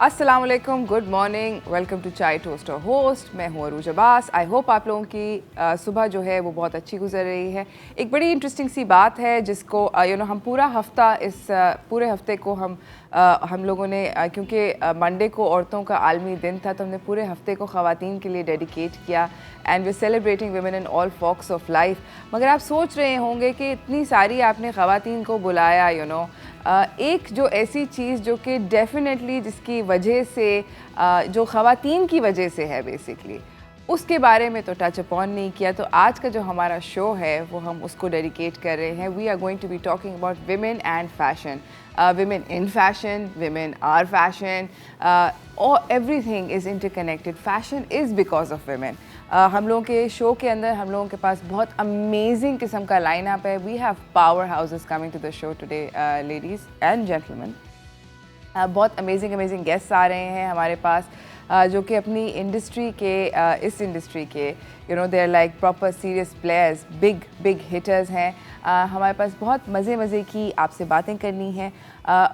अस्सलाम वालेकुम, good morning, welcome to चाय टोस्टर होस्ट। मैं हूँ अरूज अब्बास। आई होप आप लोगों की सुबह जो है वो बहुत अच्छी गुजर रही है। एक बड़ी इंटरेस्टिंग सी बात है जिसको हम पूरा हफ्ता इस पूरे हफ्ते को हम लोगों ने क्योंकि मंडे को औरतों का आलमी दिन था तो हमने पूरे हफ्ते को ख़वातीन के लिए डेडिकेट किया and we celebrating women in all walks of life. मगर आप सोच रहे होंगे कि इतनी सारी आपने ख़वातीन को बुलाया एक जो ऐसी चीज़ जो कि डेफिनेटली जिसकी वजह से जो ख़वातीन की वजह से है बेसिकली उसके बारे में तो टच अपॉन नहीं किया। तो आज का जो हमारा शो है वो हम उसको डेडिकेट कर रहे हैं। We are going to be talking about women and fashion, women in fashion, women are fashion, और everything is interconnected. Fashion is because of women. हम लोगों के शो के अंदर हम लोगों के पास बहुत अमेजिंग किस्म का लाइनअप है। We have powerhouses coming to the show today, ladies and gentleman. बहुत अमेजिंग गेस्ट्स आ रहे हैं हमारे पास जो कि अपनी इंडस्ट्री के इस इंडस्ट्री के they are like proper serious players, big hitters हैं। हमारे पास बहुत मज़े की आपसे बातें करनी हैं।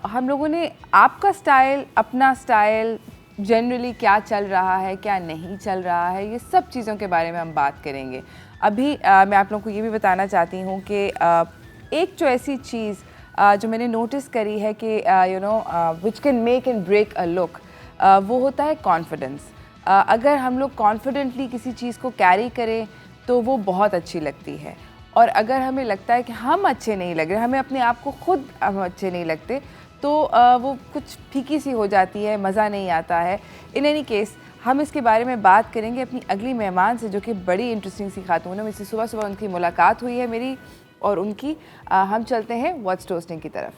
हम लोगों ने आपका स्टाइल, अपना स्टाइल, जनरली क्या चल रहा है, क्या नहीं चल रहा है, ये सब चीज़ों के बारे में हम बात करेंगे। अभी मैं आप लोगों को ये भी बताना चाहती हूँ कि एक जो ऐसी चीज़ जो मैंने नोटिस करी है कि which can make and break a look, वो होता है कॉन्फिडेंस। अगर हम लोग कॉन्फिडेंटली किसी चीज़ को कैरी करें तो वो बहुत अच्छी लगती है, और अगर हमें लगता है कि हम अच्छे नहीं लग रहे, हमें अपने आप को खुद हम अच्छे नहीं लगते, तो वो कुछ फीकी सी हो जाती है, मज़ा नहीं आता है। इन एनी केस हम इसके बारे में बात करेंगे अपनी अगली मेहमान से जो कि बड़ी इंटरेस्टिंग सी खातून है। मुझसे सुबह उनकी मुलाकात हुई है मेरी और उनकी। हम चलते हैं व्हाट्स टोस्टिंग की तरफ।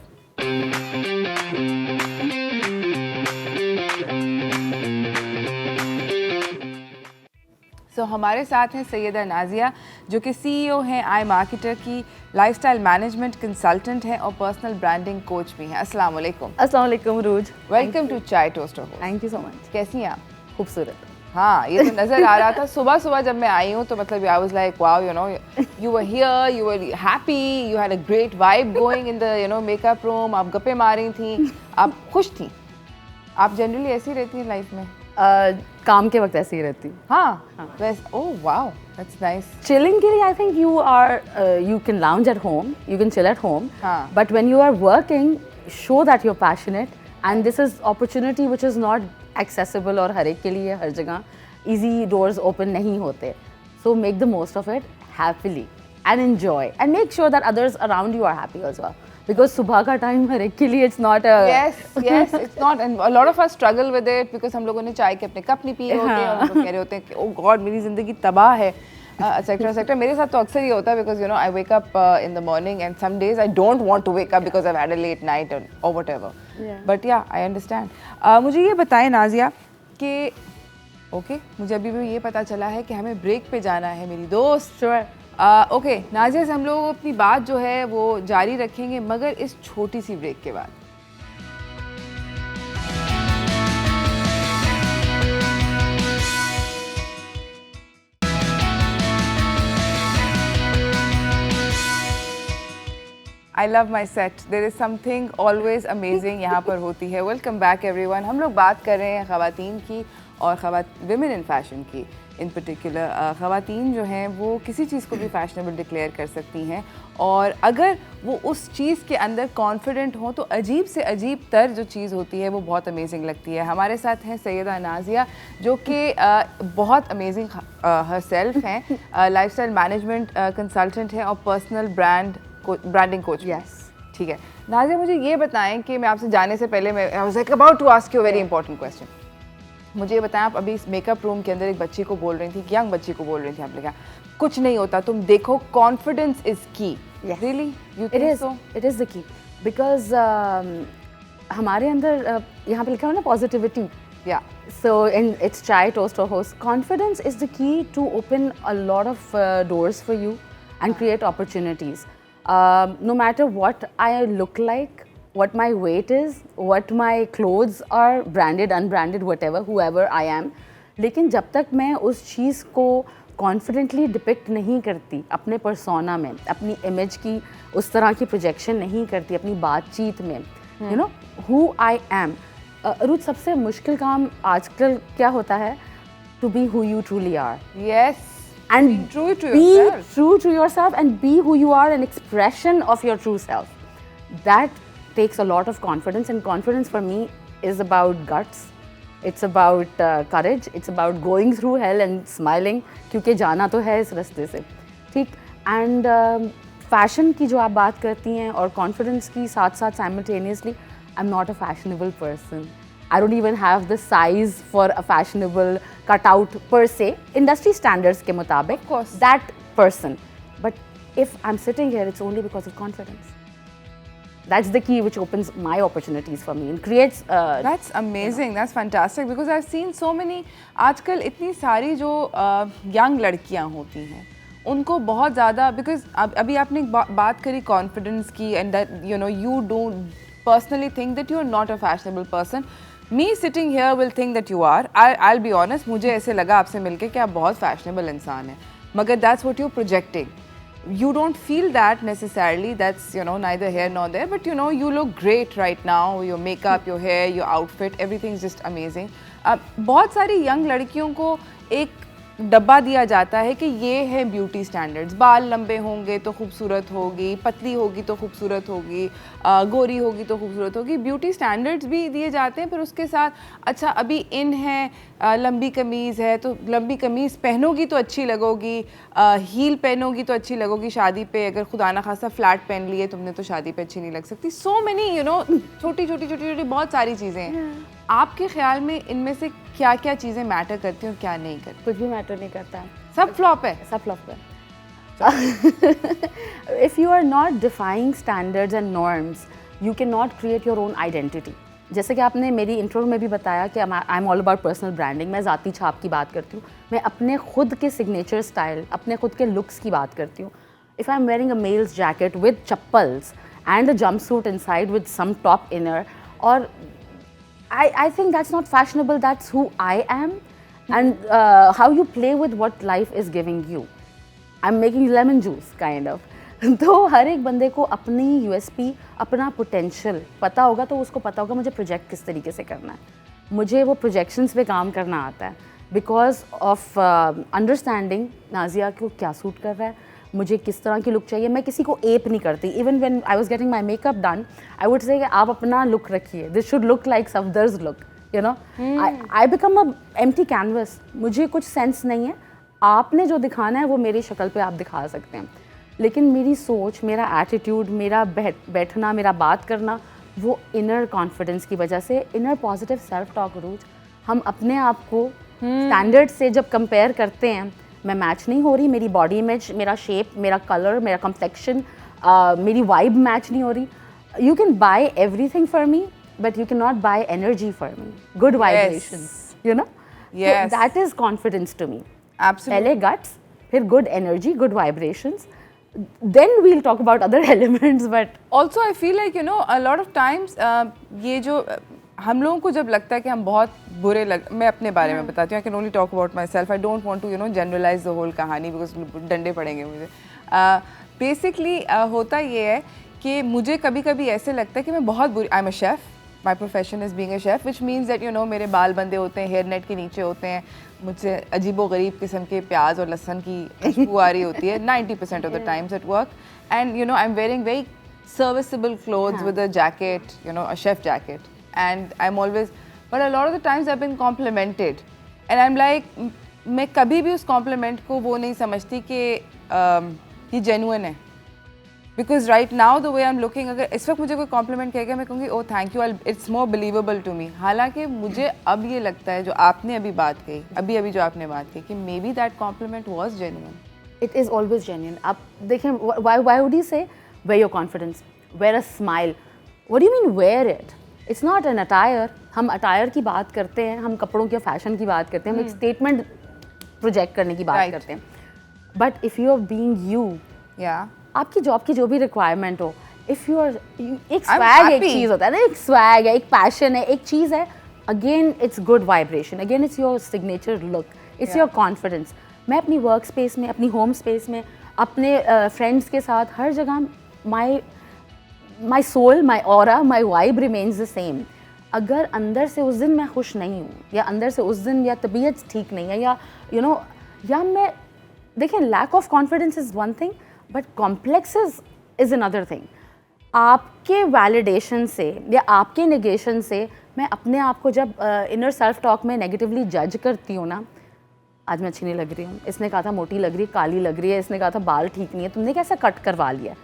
हमारे साथ हैं सैयदा नाजिया जो कि CEO हैं आई मार्केटर की, लाइफस्टाइल मैनेजमेंट कंसल्टेंट हैं और पर्सनल ब्रांडिंग कोच भी हैं। अस्सलाम वालेकुम। अस्सलाम वालेकुम रूज। वेलकम टू चाय toaster. Thank you so much. कैसी हैं आप? खूबसूरत। हाँ, ये तो नज़र आ रहा था सुबह जब मैं आई हूँ तो मतलब आई was like wow, you were here, you were happy, you had a great vibe going in the makeup room. आप गप्पे मार रही थी, आप खुश थी। आप जनरली ऐसी रहती हैं लाइफ में? काम के वक्त ऐसे ही रहती हूँ। हाँ। Oh wow, that's nice. Chilling के लिए I think you can lounge at home, you can chill at home, हाँ. but when you are working, show that you're passionate, and this is opportunity which is not accessible और हर एक के लिए हर जगह easy doors open नहीं होते. So make the most of it happily and enjoy, and make sure that others around you are happy as well. Because सुबह का time हर एक के लिए it's not a yes it's not, and a lot of us struggle with it because हम लोगों ने चाय के अपने कप नहीं पिए होते हैं और हम लोग कह रहे होते हैं कि oh God मेरी ज़िंदगी तबाह है, etc. मेरे साथ तो अक्सर ये होता है because I wake up in the morning and some days I don't want to wake up because I've had a late night or whatever. But yeah, I understand. मुझे ये बताएं नाजिया कि मुझे अभी भी ये पता चला है कि हमें ब्रेक पे जाना है मेरी दोस्त। ओके नाजिया से हम लोग अपनी बात जो है वो जारी रखेंगे मगर इस छोटी सी ब्रेक के बाद। I love my set. There is something always amazing यहाँ पर होती है। Welcome back everyone. हम लोग बात कर रहे हैं ख़वातीन की और women in fashion की। इन पर्टिकुलर ख़वातीन जो हैं वो किसी चीज़ को भी फैशनेबल डिक्लेयर कर सकती हैं, और अगर वो उस चीज़ के अंदर कॉन्फिडेंट हो तो अजीब से अजीब तर जो चीज़ होती है वो बहुत अमेजिंग लगती है। हमारे साथ हैं सैयदा नाजिया जो कि बहुत अमेजिंग हर सेल्फ हैं, लाइफस्टाइल मैनेजमेंट कंसल्टेंट हैं और पर्सनल ब्रांडिंग कोच। ठीक है नाजिया, मुझे ये बताएं कि मैं आपसे जाने से पहले मैं I was like about to ask you a very important question. मुझे ये बताएं, आप अभी इस मेकअप रूम के अंदर एक बच्ची को बोल रही थी, यंग बच्ची को बोल रही थी, आपने कहा कुछ नहीं होता, तुम देखो confidence is key. Really you think so? It is the key because हमारे अंदर यहाँ पे लिखा हुआ ना पॉजिटिविटी। या so in it's chai toaster host, confidence is the key to open a lot of doors for you and create opportunities. No matter what I look like, what my weight is, what my clothes are, branded, unbranded, whatever, whoever I am, लेकिन जब तक मैं उस चीज़ को confidently depict नहीं करती अपने persona में, अपनी इमेज की उस तरह की प्रोजेक्शन नहीं करती अपनी बातचीत में, you know who I am, रुच सबसे मुश्किल काम आजकल क्या होता है? To be who you truly are. Yes. And Be true to be yourself. true to yourself and be who you are, an expression of your true self. That takes a lot of confidence, and confidence for me is about guts. It's about courage. It's about going through hell and smiling, क्योंकि जाना तो है इस रास्ते से, ठीक? And fashion की जो आप बात करती हैं और confidence की साथ साथ simultaneously, I'm not a fashionable person. I don't even have the size for a fashionable cutout per se, industry standards के मुताबिक. Of course. That person. But if I'm sitting here, it's only because of confidence. That's the key which opens my opportunities for me and creates. That's amazing. That's fantastic because I've seen so many. आजकल इतनी सारी जो young लड़कियां होती हैं, उनको बहुत ज़्यादा because अभी आपने बात करी confidence की and that you don't personally think that you are not a fashionable person. Me sitting here will think that you are. I'll be honest. मुझे ऐसे लगा आपसे मिलके कि आप बहुत fashionable इंसान हैं. मगर that's what you're projecting. You don't feel that necessarily. That's neither here nor there. But you look great right now. Your makeup, your hair, your outfit, everything's just amazing. बहुत सारी young लड़कियों को एक डब्बा दिया जाता है कि ये है ब्यूटी स्टैंडर्ड्स. बाल लंबे होंगे तो खूबसूरत होगी, पतली होगी तो खूबसूरत होगी, गोरी होगी तो खूबसूरत होगी. ब्यूटी स्टैंडर्ड्स भी दिए जाते हैं. फिर उसके साथ अच्छा अभी इन है लंबी कमीज़ है तो लंबी कमीज़ पहनोगी तो अच्छी लगोगी, हील पहनोगी तो अच्छी लगोगी शादी पे. अगर खुदा ना खासा फ्लैट पहन लिए तुमने तो शादी पे अच्छी नहीं लग सकती. सो मेनी छोटी छोटी छोटी छोटी बहुत सारी चीज़ें हैं. आपके ख्याल में इनमें से क्या क्या चीज़ें मैटर करती हैं और क्या नहीं करती? कुछ भी मैटर नहीं करता है. सब फ्लॉप है. सब फ्लॉप है. If you are not defying standards and norms, you cannot create your own identity. जैसे कि आपने मेरी इंट्रो में भी बताया कि I am all about personal branding. मैं ज़ाती छाप की बात करती हूँ. मैं अपने खुद के सिग्नेचर स्टाइल, अपने खुद के लुक्स की बात करती हूँ. If I am wearing a males jacket with chappals and a jumpsuit inside with some top inner, और I think that's not fashionable. That's who I am, and how you play with what life is giving you. I'm making lemon juice kind of. तो हर एक बंदे को अपनी USP, अपना potential पता होगा, तो उसको पता होगा मुझे प्रोजेक्ट किस तरीके से करना है. मुझे वो प्रोजेक्शंस पे काम करना आता है बिकॉज ऑफ अंडरस्टैंडिंग नाजिया को क्या सूट कर रहा है, मुझे किस तरह की लुक चाहिए. मैं किसी को एप नहीं करती. Even when I was getting my makeup done, I would say आप अपना लुक रखिए, this should look like Safdar's look, you know. I become a empty canvas. मुझे कुछ सेंस नहीं है. आपने जो दिखाना है वो मेरी शक्ल पे आप दिखा सकते हैं, लेकिन मेरी सोच, मेरा एटीट्यूड, मेरा बैठना, मेरा बात करना, वो इनर कॉन्फिडेंस की वजह से, इनर पॉजिटिव सेल्फ टॉक. रूज हम अपने आप को स्टैंडर्ड से जब कंपेयर करते हैं, मैं मैच नहीं हो रही, मेरी बॉडी इमेज, मेरा शेप, मेरा कलर, मेरा कम्प्लेक्शन, मेरी वाइब मैच नहीं हो रही. You can buy everything for me, but you can not buy energy for me. Good vibration, you know. That is confidence to me. पहले गट्स, फिर good energy, good vibrations, then we'll talk about other elements. But also I feel like a lot of times ये जो हम लोगों को जब लगता है कि हम बहुत बुरे मैं अपने बारे में बताती हूँ. I can only talk about myself. I don't want to generalize the whole कहानी because डंडे पड़ेंगे मुझे. Basically होता ये है कि मुझे कभी कभी ऐसे लगता है कि मैं बहुत बुरी. I'm a chef. My profession is being a chef, which means that मेरे बाल बंदे होते हैं, हेयर नेट के नीचे होते हैं, मुझसे अजीबो गरीब किस्म के प्याज और लहसुन की खुशबू आ रही होती है 90% of the times at work. And I'm wearing very serviceable clothes with a jacket, a chef jacket. And I'm always, but a lot of the times I've been complimented. And I'm like, मैं कभी भी उस compliment को वो नहीं समझती कि ये genuine है. Because right now the way I'm looking, अगर इस वक्त मुझे कोई compliment कहेगा मैं कहूँगी oh thank you, it's more believable to me. हालांकि मुझे अब ये लगता है जो आपने अभी बात कही, अभी जो आपने बात कही कि maybe that compliment was genuine. It is always genuine. आप देखें, why would you say wear your confidence, wear a smile? What do you mean wear it? It's not an attire. हम attire की बात करते हैं, हम कपड़ों के फैशन की बात करते हैं, हम एक statement project करने की बात करते हैं. But if you are being you, yeah, आपकी जॉब की जो भी रिक्वायरमेंट हो, इफ़ यू आर, एक स्वैग, एक चीज़ होता है ना, एक स्वैग है, एक पैशन है, एक चीज़ है. Again it's good vibration, again it's your signature look, it's your confidence. मैं अपनी वर्क स्पेस में, अपनी होम स्पेस में, अपने फ्रेंड्स के साथ, हर जगह my soul, my aura, my vibe remains the same. अगर अंदर से उस दिन मैं खुश नहीं हूँ, या अंदर से उस दिन या तबीयत ठीक नहीं है, या या मैं देखिए, lack of confidence is one thing, but complexes is another thing. आपके वैलिडेशन से या आपके नेगेशन से मैं अपने आप को जब इनर सेल्फ टॉक में नेगेटिवली जज करती हूँ ना, आज मैं अच्छी नहीं लग रही हूँ, इसने कहा था मोटी लग रही है, काली लग रही है, इसने कहा था बाल ठीक नहीं है, तुमने कैसा कट करवा लिया।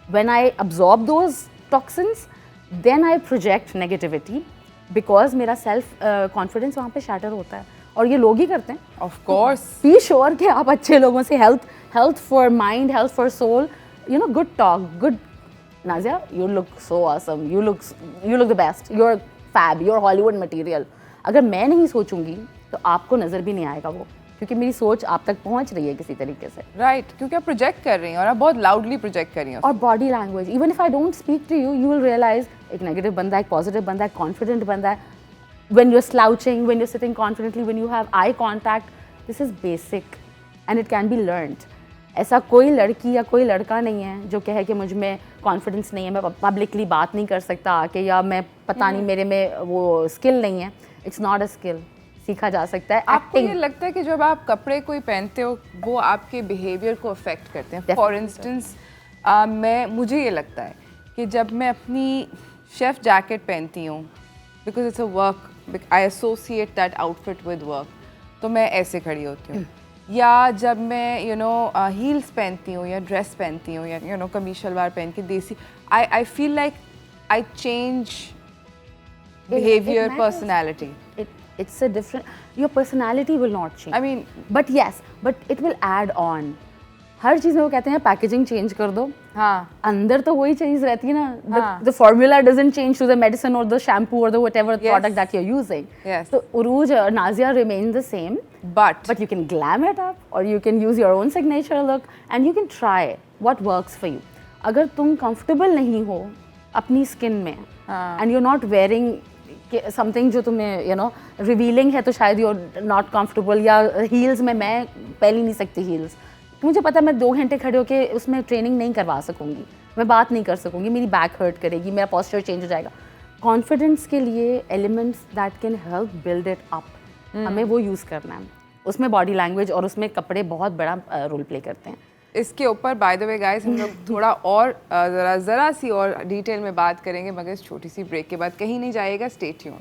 When I absorb those toxins, then I project negativity, because मेरा सेल्फ कॉन्फिडेंस वहाँ पे शैटर होता है, और ये लोग ही करते हैं। ऑफ कोर्स, बी श्योर कि आप अच्छे लोगों से health for mind, health for soul, good talk, good Nazia, you look so awesome, you look the best, you're fab, you're Hollywood material। अगर मैं नहीं सोचूंगी तो आपको नज़र भी नहीं आएगा वो, क्योंकि मेरी सोच आप तक पहुंच रही है किसी तरीके से। राइट, क्योंकि आप प्रोजेक्ट कर रही हैं और आप बहुत लाउडली प्रोजेक्ट कर रही हैं। और body language, even if I don't speak to you, you will realise एक नेगेटिव बंदा है, एक पॉजिटिव बंदा है, कॉन्फिडेंट बंदा है। when you're slouching, when you're sitting confidently, when you have eye contact, this is basic and it can be learned। ऐसा कोई लड़की या कोई लड़का नहीं है जो कहे कि मुझ में कॉन्फिडेंस नहीं है, मैं पब्लिकली बात नहीं कर सकता आके, या मैं पता नहीं मेरे में वो स्किल नहीं है। इट्स नॉट अ स्किल, सीखा जा सकता है। आपको ये लगता है कि जब आप कपड़े कोई पहनते हो वो आपके बिहेवियर को अफेक्ट करते हैं? फॉर इंस्टेंस मुझे ये लगता है कि जब मैं अपनी शेफ जैकेट पहनती हूँ, because it's a work, I associate that outfit with work, तो मैं ऐसे खड़ी होती हूँ। या जब मैं हील्स पहनती हूँ या ड्रेस पहनती हूँ या कमीज शलवार पहन के देसी, I feel like I change behavior, personality. It's a different, your personality will not change. I mean, but yes, but it will add on. हर चीज़ में वो कहते हैं पैकेजिंग चेंज कर दो, हाँ, अंदर तो वही चीज़ रहती है ना। हाँ. The formula doesn't change to the medicine or the shampoo or the whatever product that you're using. Yes. So Uruj or Nazia remain the same, but you can glam it up, or you can use your own signature look, and you can try what works for you. अगर तुम comfortable नहीं हो अपनी skin में, and you're not wearing something जो तुम्हें revealing है, तो शायद यू आर नॉट कंफर्टेबल। या हील्स में मैं पहन ही नहीं सकती हील्स, मुझे पता है मैं 2 घंटे खड़े होके उसमें ट्रेनिंग नहीं करवा सकूंगी, मैं बात नहीं कर सकूंगी, मेरी बैक हर्ट करेगी, मेरा पोस्चर चेंज हो जाएगा। कॉन्फिडेंस के लिए elements that can help build it up, हमें वो यूज़ करना है। उसमें बॉडी लैंग्वेज और उसमें कपड़े बहुत बड़ा रोल प्ले करते हैं। इसके ऊपर बाय द वे गाइस हम लोग थोड़ा और ज़रा सी और डिटेल में बात करेंगे, मगर इस छोटी सी ब्रेक के बाद कहीं नहीं जाइएगा, stay tuned.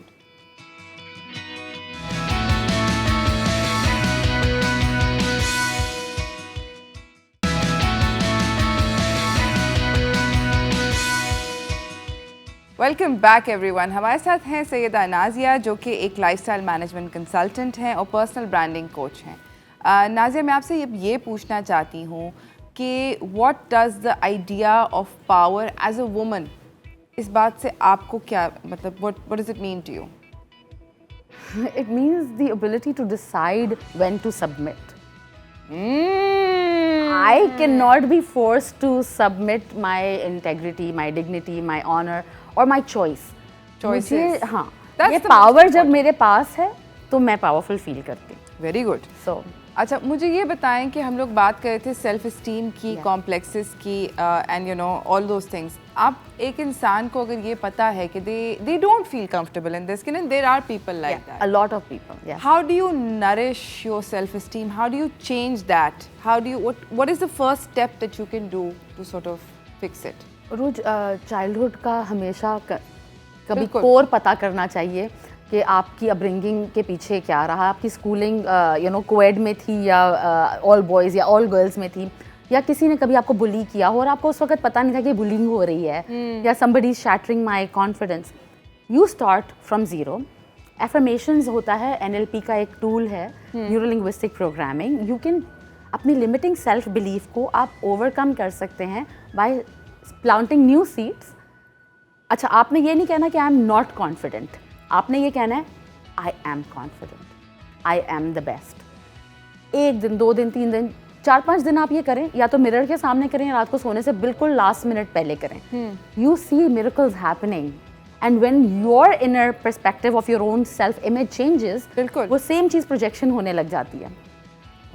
Welcome back everyone. हमारे साथ हैं सैयदा नाजिया, जो कि एक लाइफस्टाइल मैनेजमेंट कंसल्टेंट हैं और पर्सनल ब्रांडिंग कोच हैं। नाजिया, मैं आपसे ये पूछना चाहती हूँ कि what does the idea of power as a woman, इस बात से आपको क्या मतलब, what does it mean to you? It means the ability to decide when to submit. I cannot be forced to submit my integrity, my dignity, my honor or my choice. Choices. हाँ, ये power जब मेरे पास है तो मैं powerful feel करती हूँ। Very good. सो अच्छा, मुझे ये बताएं कि हम लोग बात कर रहे थे सेल्फ इस्टीम की, कॉम्प्लेक्सेस की, एंड ऑल दोज थिंग्स। आप एक इंसान को अगर ये पता है कि they don't feel comfortable in this, and there are people like that, a lot of people, yes. How do you nourish your self-esteem? How do you change that? How do you what is the first step that you can do to sort of fix it? रोज childhood का हमेशा कभी बिल्कुल। Core पता करना चाहिए कि आपकी अपब्रिंगिंग के पीछे क्या रहा, आपकी स्कूलिंग कोएड में थी या ऑल बॉयज़ या ऑल गर्ल्स में थी, या किसी ने कभी आपको बुली किया हो और आपको उस वक्त पता नहीं था कि बुलिंग हो रही है, या somebody is shattering my confidence. You start from zero. Affirmations होता है, NLP का एक टूल है, neuro linguistic programming. You can अपनी लिमिटिंग सेल्फ बिलीफ को आप ओवरकम कर सकते हैं बाय प्लांटिंग न्यू सीड्स। अच्छा, आपने ये नहीं कहना कि आई एम नॉट कॉन्फिडेंट, आपने ये कहना है I am confident, I am the best. 1 दिन, 2 दिन, 3 दिन, 4-5 दिन आप ये करें, या तो मिरर के सामने करें, रात को सोने से बिल्कुल लास्ट मिनट पहले करें। You see miracles happening, and when your inner perspective of your own self image changes, बिल्कुल वो सेम चीज़ प्रोजेक्शन होने लग जाती है।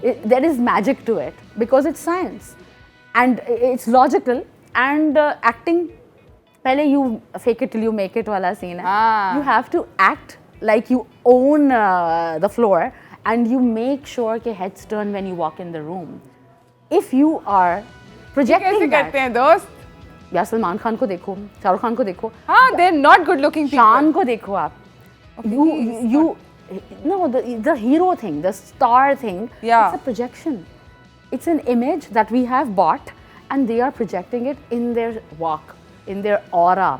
There is magic to it because it's science and it's logical, and acting पहले you fake it till you make it वाला scene है. हाँ. You have to act like you own the floor and you make sure के heads turn when you walk in the room. If you are projecting कैसे that, करते हैं दोस्त? यार सलमान खान को देखो, शाहरुख खान को देखो, हाँ, they're not good looking people. शान को देखो आप. You no, the hero thing, the star thing, Yeah. it's a projection. It's an image that we have bought and they are projecting it in their walk, in their aura.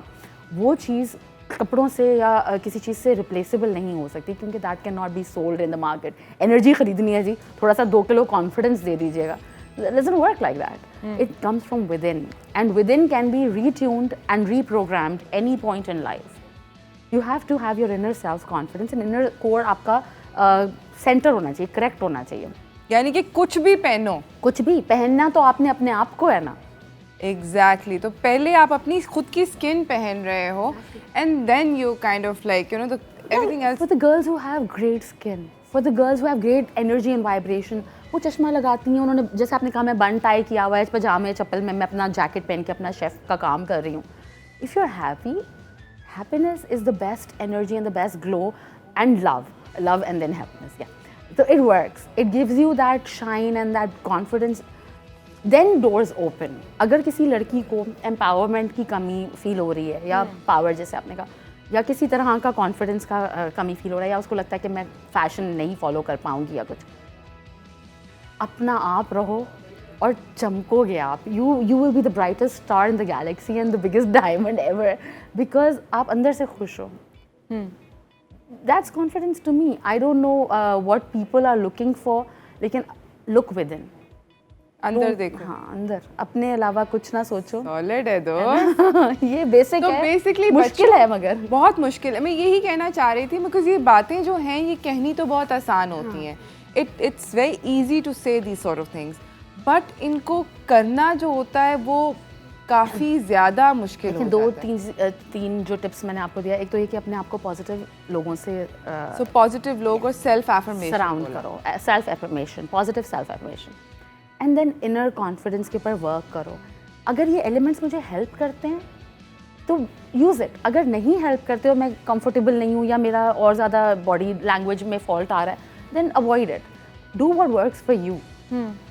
वो चीज़ कपड़ों से या किसी चीज़ से रिप्लेसेबल नहीं हो सकती क्योंकि that can not be sold in the market. Energy खरीदनी है जी, थोड़ा सा 2 किलो कॉन्फिडेंस दे दीजिएगा. It doesn't work like that. It comes from within, and within can be retuned and reprogrammed any point in life. You have to have your inner self confidence and inner core आपका centre होना चाहिए, correct होना चाहिए. यानी कि कुछ भी पहनो. कुछ भी पहनना तो आपने अपने आप को है ना. Exactly. तो पहले आप अपनी खुद की स्किन पहन रहे हो and then you kind of like, you know, the everything else. For the girls who have great skin, for the girls who have great energy and vibration, वो चश्मा लगाती हैं, उन्होंने जैसे आपने कहा मैं बन टाई किया हुआ है, पजामे चप्पल में मैं अपना जैकेट पहन के अपना शेफ का काम कर रही हूँ. If you're happy, happiness is the best energy and the best glow and love and then happiness. Yeah. So it works. It gives you that shine and that confidence. Then doors open. अगर किसी लड़की को empowerment की कमी feel हो रही है या पावर जैसे आपने कहा या किसी तरह का कॉन्फिडेंस का कमी फील हो रहा है या उसको लगता है कि मैं फैशन नहीं फॉलो कर पाऊंगी या कुछ, अपना आप रहो और चमकोगे आप. You will be the brightest star in the galaxy and the biggest diamond ever because आप अंदर से खुश हो. That's confidence to me. I don't know what people are looking for, लेकिन look within. अंदर देखो. हाँ, अंदर. अपने अलावा कुछ ना सोचो. सॉलिड है दोस्त. ये बेसिक तो है. बेसिकली मुश्किल है मगर बहुत मुश्किल है. मैं यही कहना चाह रही थी बिकॉज ये बातें जो हैं ये कहनी तो बहुत आसान होती हैं. It's very easy to say these sort of things, but इनको करना जो होता है वो काफ़ी ज़्यादा मुश्किल होता है. तीन जो टिप्स मैंने आपको दिया, एक तो ये कि अपने आप को पॉजिटिव लोगों से सो पॉजिटिव लोग और सेल्फ एफर्मेशन सराउंड करो. Self affirmation, positive self affirmation and then inner confidence के ऊपर वर्क करो. अगर ये एलिमेंट्स मुझे हेल्प करते हैं तो यूज़ इट. अगर नहीं हेल्प करते हो, मैं कंफर्टेबल नहीं हूँ या मेरा और ज़्यादा बॉडी लैंग्वेज में फॉल्ट आ रहा है, then avoid it. Do what works for you.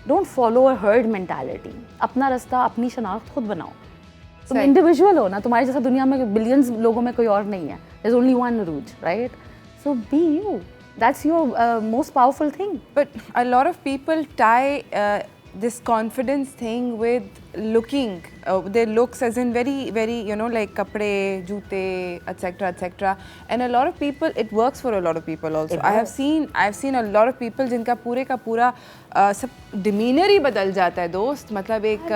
Don't follow a herd mentality. अपना रास्ता, अपनी शनाख्त खुद बनाओ. तुम इंडिविजुअल हो ना, तुम्हारी जैसा दुनिया में बिलियंस लोगों में कोई और नहीं है. There's only one Arooj, right? So be you. That's your most powerful thing. But a lot of people tie this confidence thing with looking, their looks as in very, you know, like kapde, joote, etc. And a lot of people, it works for a lot of people also. I've seen a lot of people जिनका पूरे का पूरा सब demeanor ही बदल जाता है दोस्त. मतलब एक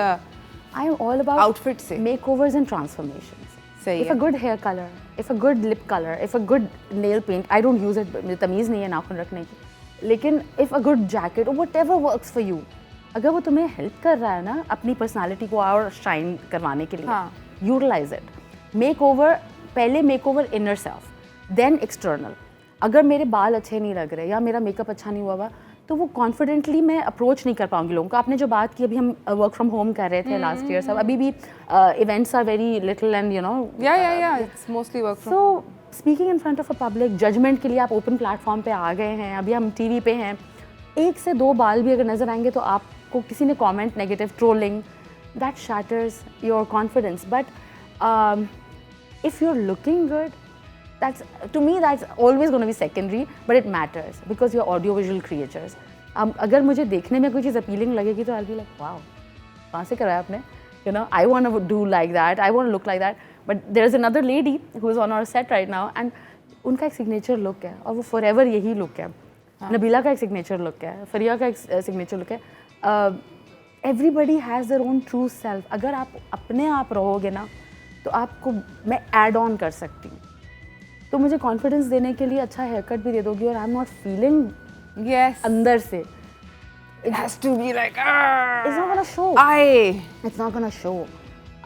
I am all about outfit से makeovers and transformations. सही If a good hair color, if a good lip color, if a good nail paint, I don't use it, मुझे तमीज़ नहीं है नाखून रखने की, लेकिन if a good jacket or whatever works for you, अगर वो तुम्हें हेल्प कर रहा है ना अपनी पर्सनालिटी को और शाइन करवाने के लिए, यूटिलाइज इट. मेक ओवर, पहले makeover inner self, then external. अगर मेरे बाल अच्छे नहीं लग रहे या मेरा मेकअप अच्छा नहीं हुआ हुआ तो वो कॉन्फिडेंटली मैं अप्रोच नहीं कर पाऊंगी लोगों को. आपने जो बात की, अभी हम वर्क फ्रॉम होम कर रहे थे लास्ट ईयर, सब अभी भी events are very little and you know it's mostly work from. So speaking in front of a public, judgement के लिए आप ओपन प्लेटफॉर्म पे आ गए हैं. अभी हम टीवी पे हैं, 1 से 2 बाल भी अगर नज़र आएंगे तो आपको किसी ने comment negative, trolling, that shatters your confidence. But if you're looking good, that's, to me, that's always going to be secondary, but it matters because you're audiovisual creatures. अगर मुझे देखने में कोई चीज़ अपीलिंग लगेगी तो I'll be like, wow, कहाँ से कराया आपने? You know, I want to do like that, I want to look like that. But there's another lady who is on our set right now and उनका एक signature look है और वो forever यही लुक है. नबीला का एक सिग्नेचर लुक है, फरिया का एक सिग्नेचर लुक है. Everybody has their own true self. अगर आप अपने आप रहोगे ना तो आपको मैं ऐड ऑन कर सकती हूँ. तो मुझे कॉन्फिडेंस देने के लिए अच्छा हेयर कट भी दे दोगी और आई एम नॉट फीलिंग अंदर से. It has to be like, It's not gonna show. It's not gonna show.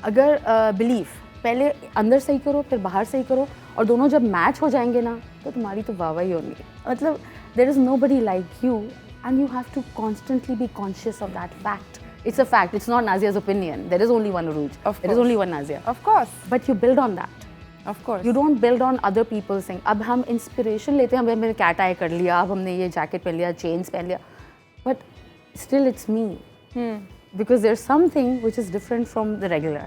अगर बिलीफ पहले अंदर से ही करो फिर बाहर से ही करो और दोनों जब मैच हो जाएंगे ना तो तुम्हारी तो वाह ही होनी है. मतलब there is nobody like you and you have to constantly be conscious of that fact It's a fact. It's not Nazia's opinion. There is only one Arooj. Of There is course. only one Nazia. Of course. But you build on that. Of course. You don't build on other people's thing. अब हम inspiration लेते हैं, हमने cat eye कर लिया, अब हमने ये jacket पहन लिया, chains पहन लिया. But still it's me. Because there's something which is different from the regular.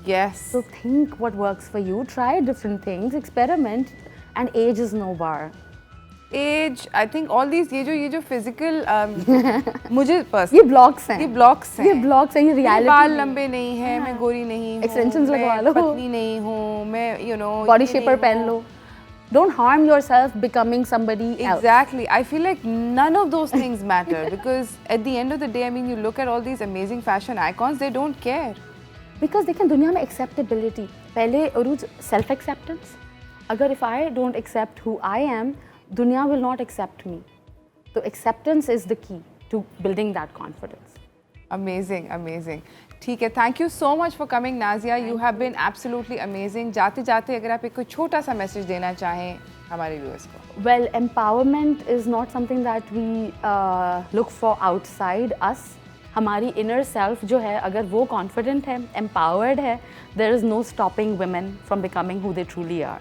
Yes. So think what works for you. Try different things, experiment, and age is no bar. Age, I think all these ये जो physical मुझे purse ये blocks हैं. ये blocks हैं. ये blocks हैं. ये मेरे reality. बाल लंबे नहीं हैं, मैं गोरी नहीं हूँ, Extensions लगवा मैं लो. पतली नहीं हूँ, मैं you know Body ये shaper नहीं पहन हूँ. लो. Don't harm yourself becoming somebody else. Exactly. I feel like none of those things matter because at the end of the day, I mean, you look at all these amazing fashion icons, they don't care. Because they can दुनिया में acceptability. पहले अरूज self acceptance. अगर if I don't accept who I am, दुनिया will not accept me. So acceptance is the key to building that confidence. Amazing, amazing. ठीक है, thank you so much for coming, Nazia. You have been absolutely amazing. जाते जाते अगर आप एक कोई छोटा सा मैसेज देना चाहें हमारे व्यूअर्स को. Well, empowerment is not something that we look for outside us. हमारी inner self जो है, अगर वो confident है, empowered है, there is no stopping women from becoming who they truly are.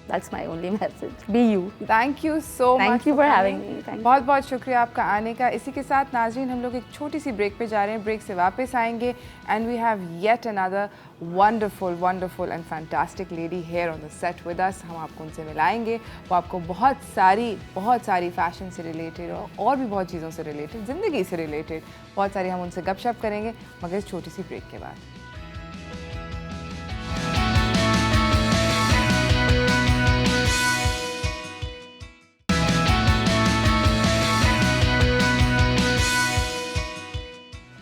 That's my only message. Be you. Thank you so much. Thank you for having me. Thank you. बहुत बहुत शुक्रिया आपका आने का. इसी के साथ नाज़रीन हम लोग एक छोटी सी ब्रेक पे जा रहे हैं. ब्रेक से वापस आएंगे and we have yet another wonderful and fantastic lady here on the set with us. हम आपको उनसे मिलाएंगे. वो आपको बहुत सारी फैशन से रिलेटेड और भी बहुत चीज़ों से रिलेटेड, ज़िंदगी से रिलेटेड बहुत सारी हम उनसे गपशप करेंगे मगर इस छोटी सी ब्रेक के बाद.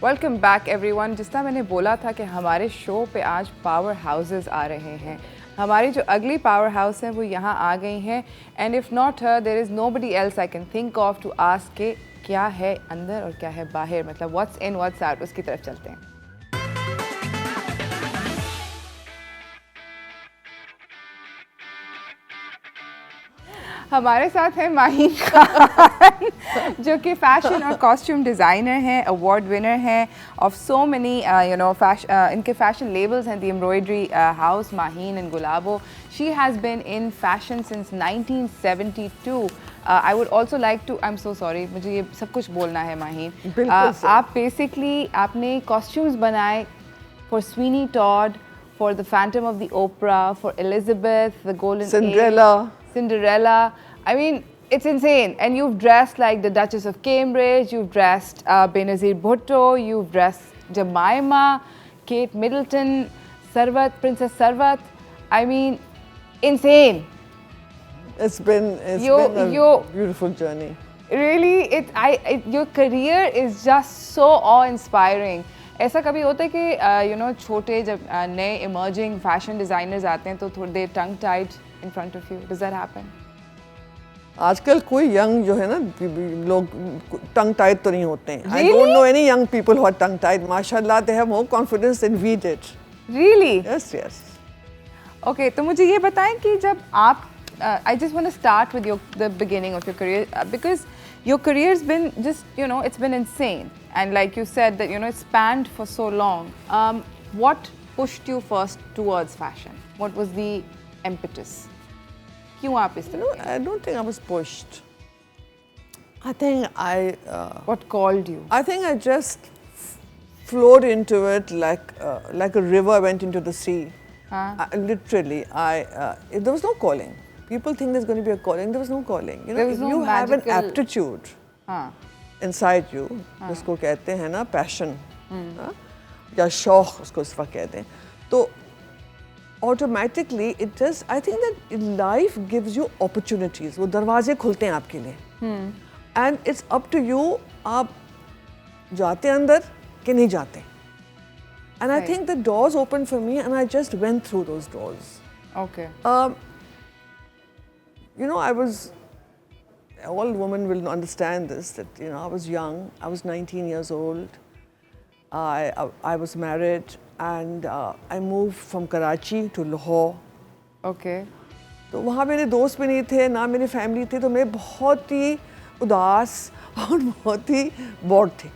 Welcome back everyone. जिस तरह मैंने बोला था कि हमारे शो पे आज पावर हाउसेस आ रहे हैं. हमारी जो अगली पावर हाउस हैं वो यहाँ आ गई हैं and if not her there is nobody else I can think of to ask के क्या है अंदर और क्या है बाहर, मतलब व्हाट्स इन व्हाट्स आउट. उसकी तरफ चलते हैं. हमारे साथ है माहीन खान जो कि फैशन और कॉस्ट्यूम डिज़ाइनर हैं, अवार्ड विनर हैं ऑफ सो मैनी इनके फैशन लेबल्स हैं. The embroidery house Maheen and Gulabo. She has been in fashion since 1972. I would also like to, I am so sorry, मुझे ये सब कुछ बोलना है माहीन. आप बेसिकली आपने कॉस्ट्यूम्स बनाए for Sweeney Todd, for the Phantom of the Opera, for Elizabeth, the Golden Cinderella. I mean, it's insane. And you've dressed like the Duchess of Cambridge, you've dressed Benazir Bhutto, you've dressed Jemima, Kate Middleton, Sarwat, Princess Sarwat. I mean, insane. It's been a beautiful journey. Really, your career is just so awe-inspiring. ऐसा कभी होता है कि you know छोटे जब नए emerging fashion designers आते हैं तो थोड़े देर tongue tied in front of you, does that happen? आजकल कोई यंग जो है ना लोग टंग टाइड तो नहीं होते हैं. I don't know any young people who are tongue tied. माशाल्लाह they have more confidence than we did. Really? Yes yes. Okay, तो मुझे ये बताएं कि जब आप I just want to start with the beginning of your career because your career's been just, you know, it's been insane. And like you said that, you know, it's spanned for so long. What pushed you first towards fashion? What was the impetus? क्यों आप इस तरह? No, I don't think I was pushed. I think What called you? I think I just flowed into it like a river went into the sea. Literally, there was no calling. People think there's going to be a calling. There was no calling. You know, if you have an aptitude inside you, जिसको कहते हैं ना passion, या शौक उसको इस वक्त कहते हैं, तो automatically it just, I think that life gives you opportunities. वो दरवाजे खुलते हैं आपके लिए. And it's up to you, आप जाते अंदर कि नहीं जाते. And I think the doors opened for me and I just went through those doors. Okay. You know, all women will understand this, that, you know, I was young, I was 19 years old, I was married and I moved from Karachi to Lahore. Okay. तो वहाँ मेरे दोस्त भी नहीं थे, ना मेरी family थी, तो मैं बहुत ही उदास और बहुत ही बोर्ड थी.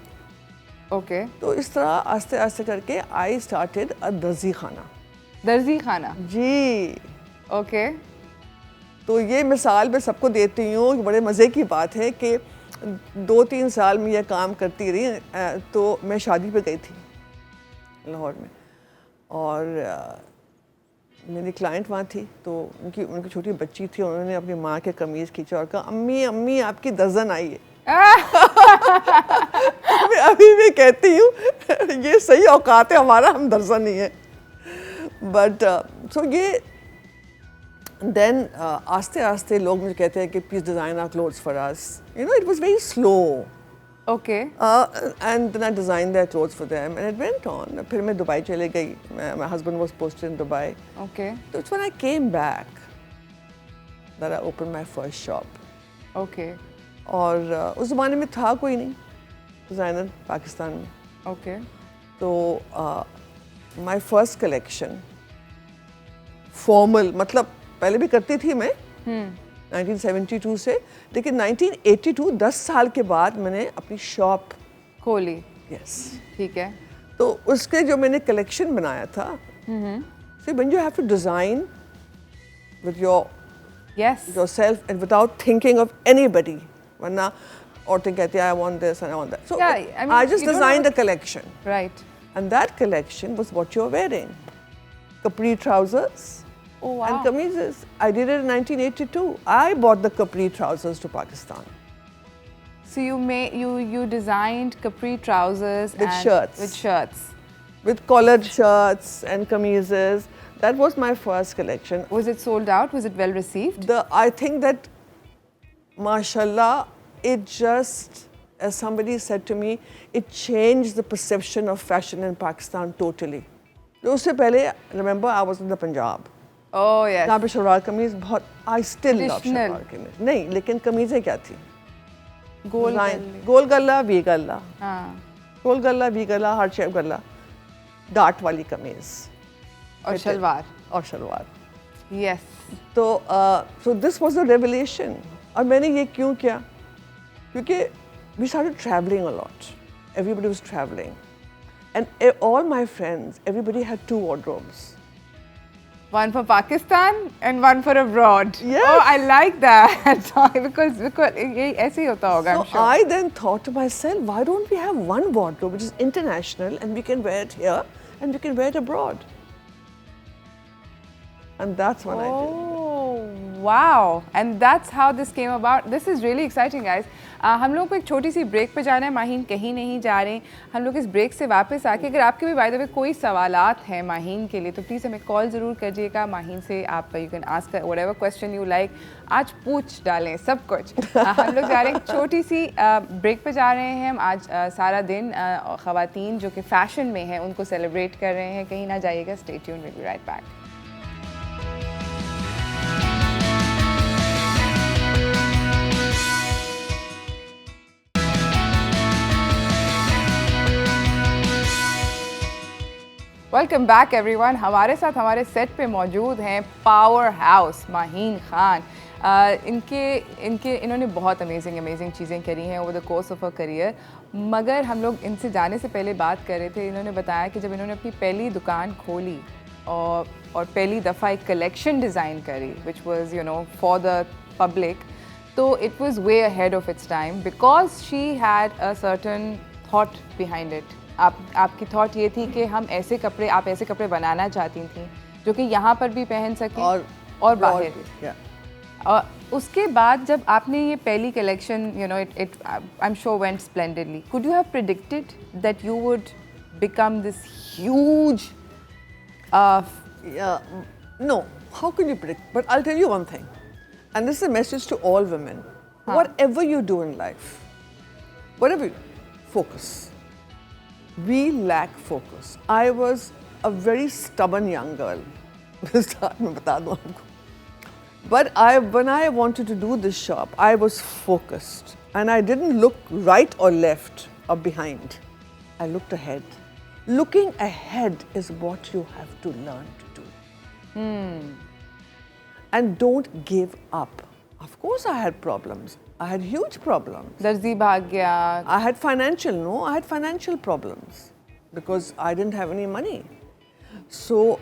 ओके, तो इस तरह आस्ते आस्ते करके आई स्टार्टेड अ दर्जी खाना. दर्जी खाना. जी. ओके. तो ये मिसाल मैं सबको देती हूँ, बड़े मज़े की बात है कि 2-3 साल में यह काम करती रही. तो मैं शादी पे गई थी लाहौर में, और मेरी क्लाइंट वहाँ थी. तो उनकी छोटी बच्ची थी, उन्होंने अपनी माँ के कमीज़ खींचा और कहा, अम्मी अम्मी आपकी दर्जन आई है. मैं अभी भी कहती हूँ ये सही औकात है हमारा, हम दर्जन नहीं है. बट सो ये देन आस्ते आस्ते लोग मुझे कहते हैं कि please design our clothes for us. You know, it was very slow. Okay. And then I design their clothes for them and it went on. फिर मैं दुबई चले गई. My husband was posted in Dubai. Okay. So it's when I came back that I opened my first shop. Okay. और उस ज़माने में था कोई नहीं डिज़ाइनर पाकिस्तान में. ओके. तो माय फर्स्ट कलेक्शन फॉर्मल, मतलब पहले भी करती थी मैं 1972 से, लेकिन 1982 10 साल के बाद मैंने अपनी शॉप खोली. यस. ठीक है. तो उसके जो मैंने कलेक्शन बनाया था, so when you have to design with yes. yourself and without thinking of anybody, वरना औरतें कहती हैं I want this and I want that. So Yeah, I mean, I just you don't designed have a collection, right. and that collection was what you're wearing. Capri trousers Oh wow. and kameezes. I did it in 1982. I bought the capri trousers to Pakistan. So you designed capri trousers With and shirts. with shirts. With collared shirts and kameezes. That was my first collection. Was it sold out? Was it well received? I think that, mashallah, it just, as somebody said to me, it changed the perception of fashion in Pakistan totally. तो उससे पहले, remember, I was in the Punjab. Oh yes. यहाँ पे शलवार कमीज बहुत, I still love Traditional. Salwar कमीज. नहीं, लेकिन कमीजें क्या थी? गोल Design. गले. गोल गला, वी गला. हाँ. गोल गला, वी गला, हार्ट शेप गला, डार्ट वाली कमीज और शलवार. और शलवार. Yes. तो so this was a revelation. और मैंने ये क्यों किया? क्योंकि we started traveling a lot. Everybody was traveling. And all my friends, everybody had 2 wardrobes. One for Pakistan and one for abroad. Yes. Oh, I like that. because ये ऐसे ही होता होगा. So I'm sure. I then thought to myself, why don't we have one wardrobe which is international and we can wear it here and we can wear it abroad? And that's what I did. Oh, wow. And that's how this came about. This is really exciting, guys. हम लोग को एक छोटी सी break पे जाना है. माहीन कहीं नहीं जा रहे हैं. हम लोग इस ब्रेक से वापस आके, अगर आपके भी बाय द वे कोई सवालात हैं माहीन के लिए, तो प्लीज़ हमें कॉल ज़रूर करिएगा. माहीन से आप you can ask whatever question you like. आज पूछ डालें सब कुछ. हम लोग जा रहे हैं एक छोटी सी ब्रेक पे जा रहे हैं. हम आज सारा दिन ख़वातीन जो कि फ़ैशन में हैं उनको सेलिब्रेट कर रहे हैं. कहीं ना जाइएगा. Stay tuned. Will be right back. Welcome back everyone. हमारे साथ हमारे सेट पे मौजूद हैं पावर हाउस माहीन खान. इन्होंने बहुत अमेजिंग चीज़ें करी हैं over the course of a career. मगर हम लोग इनसे जाने से पहले बात कर रहे थे. इन्होंने बताया कि जब इन्होंने अपनी पहली दुकान खोली और पहली दफ़ा एक कलेक्शन डिज़ाइन करी which was you know for the public, तो it was way ahead of its time because she had a certain thought behind it. आपकी थॉट ये थी कि आप ऐसे कपड़े बनाना चाहती थी जो कि यहाँ पर भी पहन सकें और बाहर भी. और उसके बाद जब आपने ये पहली collection you know it I am sure went splendidly. Could you have predicted that you would become this huge? No, how can you predict? But I'll tell you one thing, and this is a message to all women. Whatever you do in life, whatever you focus. We lack focus. I was a very stubborn young girl. Start में बता दूँ आपको. But when I wanted to do this shop, I was focused, and I didn't look right or left or behind. I looked ahead. Looking ahead is what you have to learn to do. And don't give up. Of course, I had problems. I had huge problems. दर्जी भाग गया. I had financial problems because I didn't have any money. So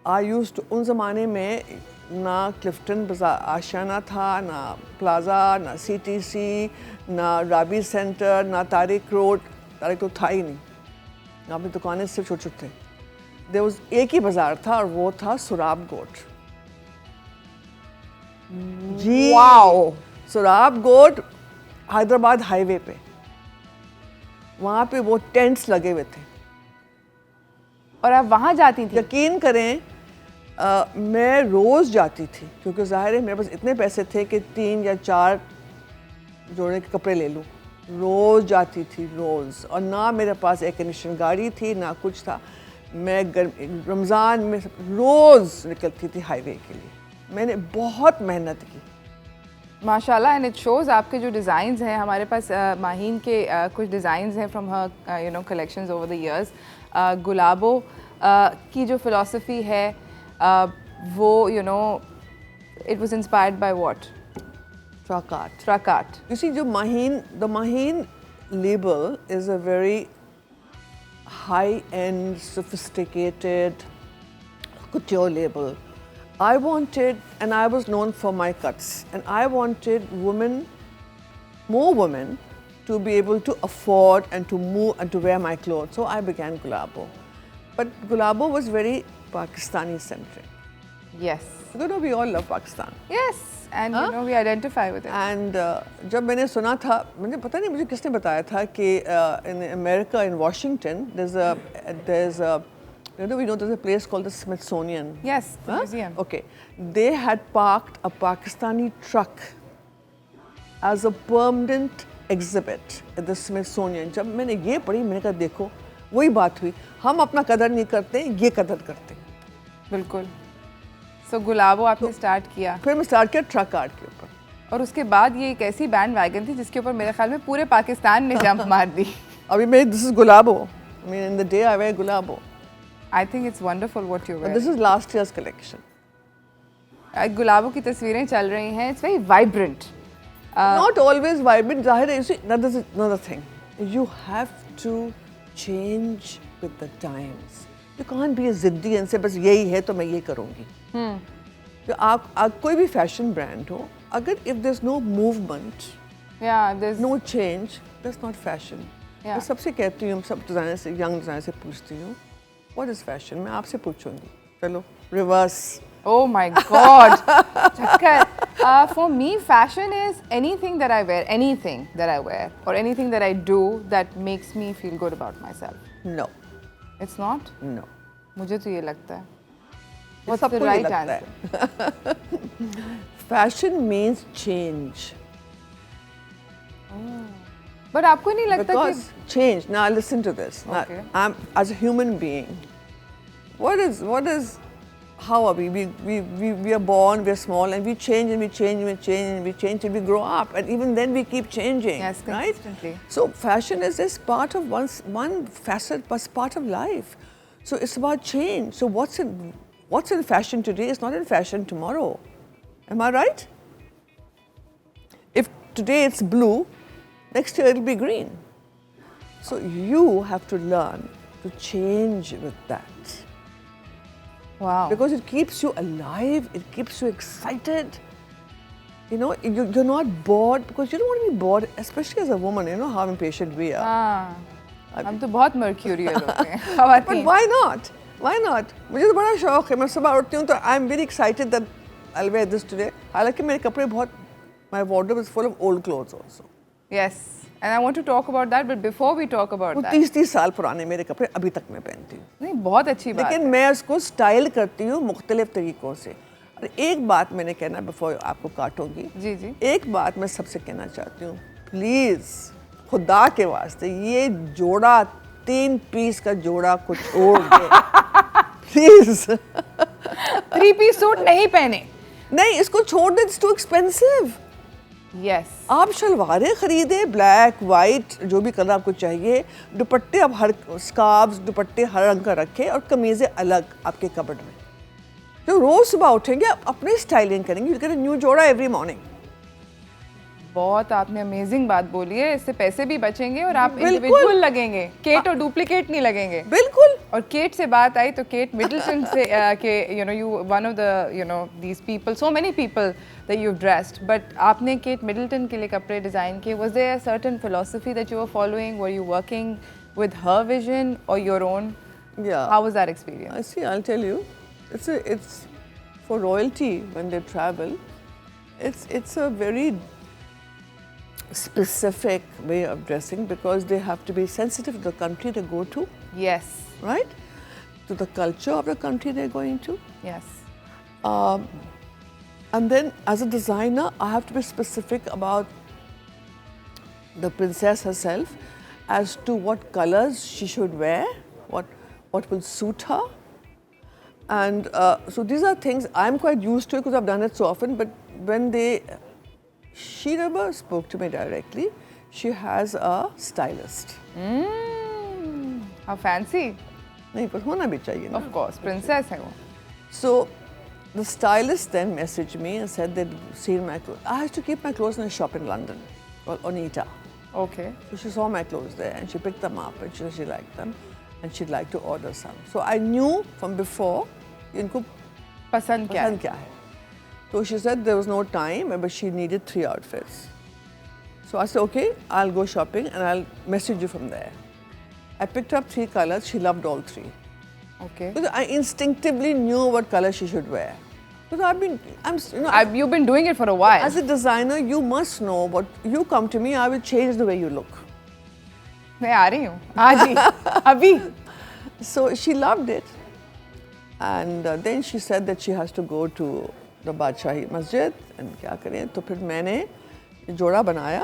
I used to, उन ज़माने में ना क्लिफ्टन बाज़ार आशियाना था, ना प्लाज़ा, ना CTC, ना राबी सेंटर, ना तारिक रोड. तारिक तो था ही नहीं. यहाँ पे दुकानें सिर्फ छोटे-छोटे थे. There was एक ही बाज़ार था और वो था सुराब गोट. जी. Wow. सुराब गोट हैदराबाद हाईवे पे. वहाँ पे वो टेंट्स लगे हुए थे. और आप वहाँ जाती थी? यकीन करें मैं रोज़ जाती थी क्योंकि ज़ाहिर है मेरे पास इतने पैसे थे कि 3 या 4 जोड़े के कपड़े ले लूँ. रोज़ जाती थी, रोज़. और ना मेरे पास एयर कंडीशन गाड़ी थी ना कुछ था. मैं रमज़ान में रोज़ निकलती थी हाईवे के लिए. मैंने बहुत मेहनत की. माशाल्लाह. एंड इट शोज़ आपके जो डिज़ाइंस हैं. हमारे पास माहीन के कुछ डिज़ाइंस हैं from her you know collections over the years. Gulabo की जो फ़िलासफ़ी है वो you know it was inspired by what? Truck art. Truck art. You see, the Maheen label is a very high-end, sophisticated couture label. I wanted, and I was known for my cuts, and I wanted more women, to be able to afford and to move and to wear my clothes. So I began Gulabo. But Gulabo was very Pakistani-centric. Yes. You know, we all love Pakistan. Yes. And you know we identify with it. And जब मैंने सुना था, मुझे पता नहीं मुझे किसने बताया था कि in America, in Washington, there's a there's a place called the Smithsonian. Yes, the museum. Okay, they had parked a Pakistani truck as a permanent exhibit at the Smithsonian. जब मैंने ये पढ़ी मैंने कहा देखो वही बात हुई. हम अपना कदर नहीं करते, ये कदर करते. बिल्कुल. So गुलाबो आपने स्टार्ट किया. फिर मैं स्टार्ट किया ट्रक आर्ट के ऊपर. और उसके बाद ये एक ऐसी बैंड वैगन थी जिसके ऊपर मेरे ख्याल में पूरे पाकिस्तान ने जंप मार दी. अभी मैं this is Gulabo. I mean, in the day I wear Gulabo. I think it's wonderful what you wear. But this is last year's collection. गुलाबो की तस्वीरें चल रही हैं. It's very vibrant. Not always vibrant. ज़ाहिर है, you see, that is another thing. You have to change with the times. You can't be a ज़िद्दी and say बस यही है तो मैं ये करूँगी. तो आप कोई भी फैशन ब्रांड हो, अगर if there's no movement, there's no change, that's not fashion. मैं सबसे कहती हूँ, सब डिज़ाइनर से, यंग डिज़ाइनर से पूछती हूँ, what is fashion? मैं आपसे पूछूंगी. चलो, reverse. Oh my God! Chakkar. For me, fashion is anything that I wear, or anything that I do that makes me feel good about myself. No. It's not? No. मुझे तो ये लगता है. What's the right answer? Fashion means change. But आपको नहीं लगता Because change. Now listen to this. Okay. Now, I'm as a human being. What is? How are we? We are born. We are small, and we change and we change and we change and we change till we grow up, and even then we keep changing. Yes, right? consistently. So fashion is just part of one facet, but part of life. So it's about change. So what's in fashion today is not in fashion tomorrow. Am I right? If today it's blue, next year it'll be green. So you have to learn to change with that. Wow. Because it keeps you alive, it keeps you excited. You know, you're not bored because you don't want to be bored, especially as a woman. You know how impatient we are. हाँ. हम तो बहुत mercurial होते हैं. खवातीन. But why not? Why not? मुझे तो बड़ा शौक है. मैं सुबह उठती हूँ तो I'm very excited that I'll wear this today. हालांकि मेरे कपड़े बहुत, my wardrobe is full of old clothes also. Yes. And I want to talk about that, but before we talk about that. 30 साल पुराने मेरे कपड़े अभी तक मैं पहनती हूँ. नहीं, बहुत अच्छी बात. लेकिन मैं उसको स्टाइल करती हूँ मुख्तलिफ तरीक़ों से. और एक बात मैंने कहना बिफोर आपको काटूंगी. जी जी. एक बात मैं सबसे कहना चाहती हूँ. प्लीज़ खुदा के वास्ते ये जोड़ा 3 पीस का जोड़ा कुछ छोड़ दे. प्लीज. 3 पीस सूट नहीं पहने. नहीं, इसको छोड़ दे. It's too expensive. यस. आप शलवारें खरीदे ब्लैक वाइट जो भी कलर आपको चाहिए. दुपट्टे आप हर स्कार्फ्स दुपट्टे हर रंग का रखें और कमीज़ें अलग आपके कबर्ड में. तो रोज़ सुबह उठेंगे आप अपनी स्टाइलिंग करेंगे. यू गेट अ न्यू जोड़ा एवरी मॉर्निंग. बहुत आपने अमेजिंग बात बोली है, इससे पैसे भी बचेंगे और आप बिल्कुल। इंडिविजुअल लगेंगे, केट और डुप्लीकेट नहीं लगेंगे। बिल्कुल। और केट से बात आई तो केट मिडलटन से के you know you one of the you know these people, so many people that you dressed, but आपने केट मिडलटन के लिए कपड़े डिज़ाइन किए। Was there a certain philosophy that you were following? Were you working with her vision or your own? Yeah. How was that experience? I see. I'll tell you. It's for royalty when they travel. It's a very specific way of dressing because they have to be sensitive to the country they go to, Yes. right? To the culture of the country they're going to. Yes. And then as a designer, I have to be specific about the princess herself as to what colors she should wear, what will suit her. And so these are things I'm quite used to because I've done it so often, but when she never spoke to me directly. She has a stylist. How fancy. नहीं पर होना भी चाहिए ना. Of course, princess है वो. So the stylist then messaged me and said they'd seen my clothes. I used to keep my clothes in a shop in London called Onita. Okay. So she saw my clothes there and she picked them up and she liked them and she'd like to order some. So I knew from before इनको पसंद क्या है? पसंद क्या है. So she said there was no time but she needed 3 outfits. So I said okay, I'll go shopping and I'll message you from there. I picked up 3 colors. She loved all 3. Okay. Because I instinctively knew what color she should wear. Because You've been doing it for a while. as a designer, you must know what you come to me. I will change the way you look. मैं आ रही हूँ आज ही अभी. So she loved it, and then she said that she has to go to the Badshahi Masjid and क्या करें. तो फिर मैंने जोड़ा बनाया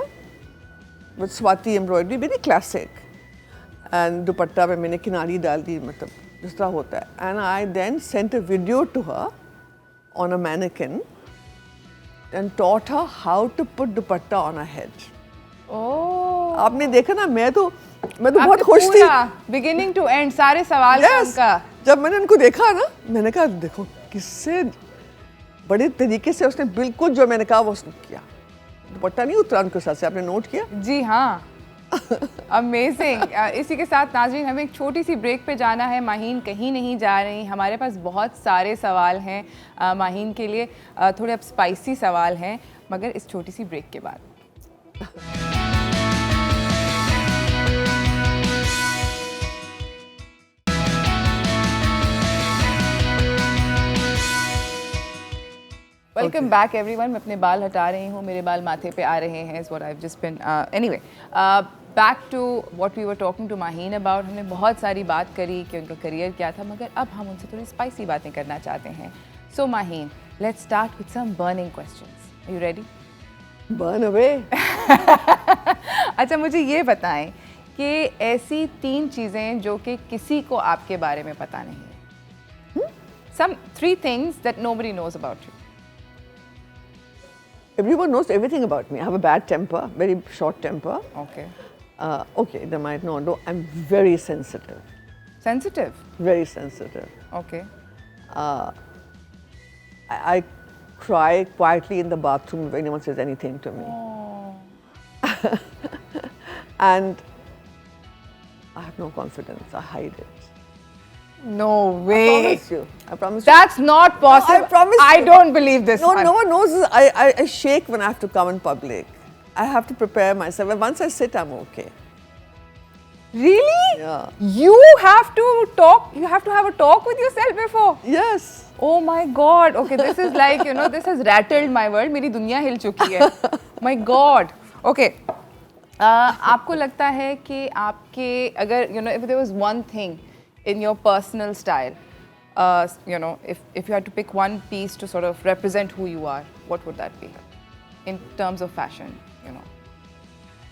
with Swati embroidery, very classic, and दुपट्टा पे मैंने किनारी डाल दी, मतलब जिस तरह होता है. And I then sent a video to her on a mannequin and taught her how to put dupatta on her head. Oh. आपने देखा ना, मैं तो बहुत खुश थी. Beginning to end सारे सवाल Yes. का. जब मैंने उनको देखा ना, मैंने कहा देखो किससे बड़े तरीके से उसने बिल्कुल जो मैंने कहा वो उसने किया. दुपट्टा नहीं उतरा उनके साथ से, आपने नोट किया? जी हाँ. अमेजिंग. इसी के साथ नाज़रीन हमें एक छोटी सी ब्रेक पे जाना है. माहीन कहीं नहीं जा रही. हमारे पास बहुत सारे सवाल हैं माहीन के लिए. थोड़े अब स्पाइसी सवाल हैं मगर इस छोटी सी ब्रेक के बाद. Welcome back everyone. मैं अपने बाल हटा रही हूँ, मेरे बाल माथे पे आ रहे हैं. Is what I have just been anyway. Back to what we were talking to Maheen about. हमने बहुत सारी बात करी कि उनका करियर क्या था, मगर अब हम उनसे थोड़ी स्पाइसी बातें करना चाहते हैं. So Maheen, let's start with some burning questions. Are you ready? Burn away. अच्छा, मुझे ये बताएं कि ऐसी 3 चीज़ें जो कि किसी को आपके बारे में पता नहीं है. Some 3 things that nobody knows about you. Everyone knows everything about me. I have a bad temper, very short temper. Okay. Okay, they might not know. I'm very sensitive. Sensitive. Very sensitive. Okay. I cry quietly in the bathroom if anyone says anything to me. And I have no confidence. I hide it. No way. I promise you. I promise you. That's not possible. I promise I you. don't believe this. No, one. no one knows this. I shake when I have to come in public. I have to prepare myself. And once I sit, I'm okay. Really? Yeah. You have to talk. You have to have a talk with yourself before. Yes. Oh my God. Okay, this is like, you know, this has rattled my world. मेरी दुनिया हिल चुकी है. My God. Okay. आपको लगता है कि आपके अगर you know if there was one thing in your personal style, you know, if you had to pick one piece to sort of represent who you are, what would that be? In terms of fashion, you know.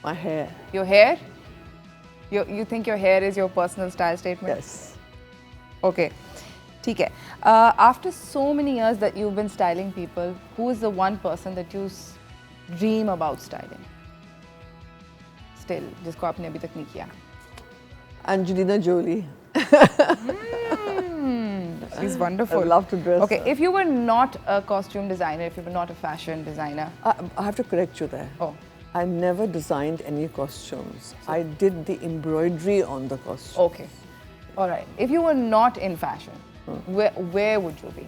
My hair. Your hair? You think your hair is your personal style statement? Yes. Okay. ठीक है. After so many years that you've been styling people, who is the one person that you dream about styling? Still, जिसको आपने अभी तक नहीं किया. Angelina Jolie. She's wonderful. I love to dress Okay, her. if you were not a costume designer, if you were not a fashion designer, I have to correct you there. oh, I never designed any costumes. I did the embroidery on the costume. okay, all right. If you were not in fashion, where would you be?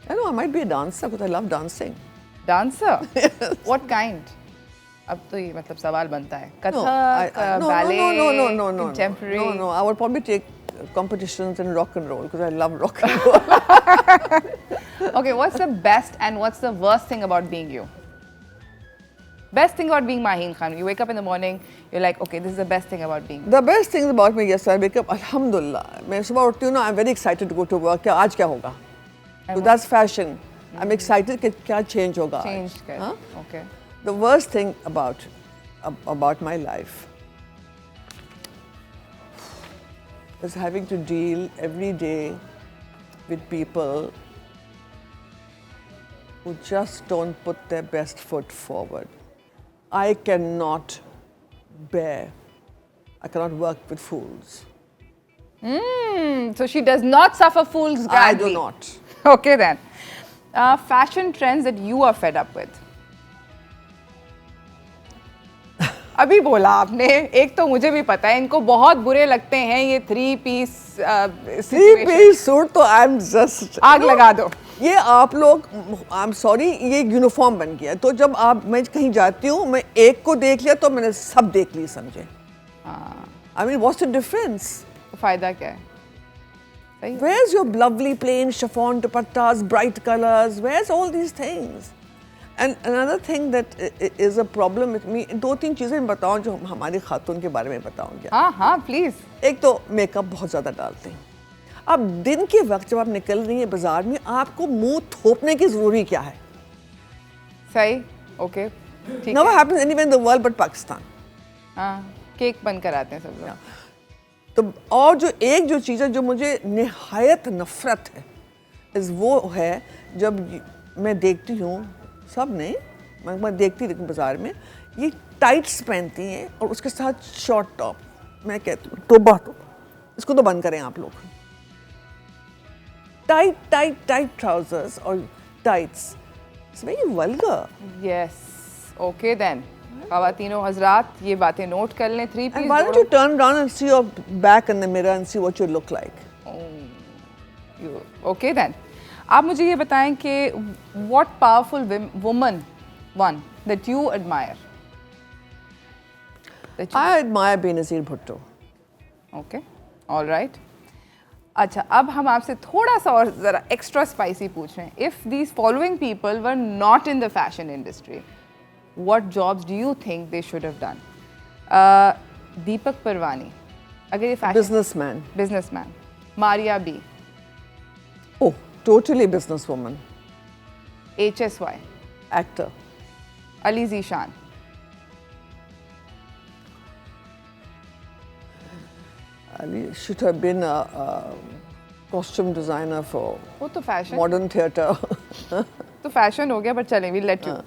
I know I might be a dancer because I love dancing. Dancer? What kind? अब तो ये मतलब सवाल बनता है No, Kathak, ballet, no, contemporary. No, I would probably take competitions in rock and roll because I love rock and roll. Okay, what's the best and what's the worst thing about being you? Best thing about being Maheen Khan. You wake up in the morning, you're like, okay, this is the best thing about being. The best thing about me, yes, I wake up, Alhamdulillah. मैं सुबह उठती हूँ ना, I'm very excited to go to work. क्या आज क्या होगा? So that's fashion. I'm excited कि क्या change होगा. Changed, guys. हाँ? Okay. The worst thing about my life is having to deal every day with people who just don't put their best foot forward. I cannot work with fools. So she does not suffer fools I gladly. do not. Okay then. Fashion trends that you are fed up with. अभी बोला आपने, एक तो मुझे भी पता है इनको बहुत बुरे लगते हैं ये थ्री पीस सूट तो I'm just आग लगा दो. ये आप लोग I'm sorry ये यूनिफॉर्म बन गया तो जब मैं कहीं जाती हूँ मैं एक को देख लिया तो मैंने सब देख ली समझे. I mean what's the difference? फायदा क्या है? सही. Where's your lovely plain chiffon dupattas, bright colors? Where's all these things? And another thing that is a problem with me, दो तीन चीज़ें मैं बताऊँ जो हमारी खातून के बारे में बताऊँगी. हाँ प्लीज. एक तो मेकअप बहुत ज़्यादा डालते हैं. अब दिन के वक्त जब आप निकल रही हैं बाजार में आपको मुंह थोपने की ज़रूरी क्या है? सही. ओके. ठीक Never है. happens anywhere in the world but Pakistan. हाँ, केक बंद कराते हैं सब लोग. तो और जो चीज़ है जो मुझे निहायत नफरत है वो है जब मैं देखती हूँ सब नहीं मैं देखती लेकिन बाजार में ये टाइट्स पहनती हैं और उसके साथ शॉर्ट टॉप. मैं कहती हूँ तौबा इसको तो बंद करें आप लोग. टाइट ट्राउजर्स और tights it's very vulgar. Yes. Okay then. ख़वातीनो हज़रात ये बातें नोट कर लें. Three piece. And why don't you turn around and see your back in the mirror and see what you look like? Okay then. आप मुझे ये बताएं कि what powerful woman one that you admire. I admire Benazir Bhutto. Okay, all right. अच्छा, अब हम आपसे थोड़ा सा और ज़रा एक्स्ट्रा स्पाइसी पूछ रहे हैं. If these following people were not in the fashion industry, what jobs do you think they should have done? Deepak Parwani. अगर ये fashion businessman. Maria B. Oh, totally businesswoman. HSY. Actor. Ali Zishan. Ali should have been a costume designer for वो तो fashion. modern theatre. तो fashion हो गया but चलें we'll let you.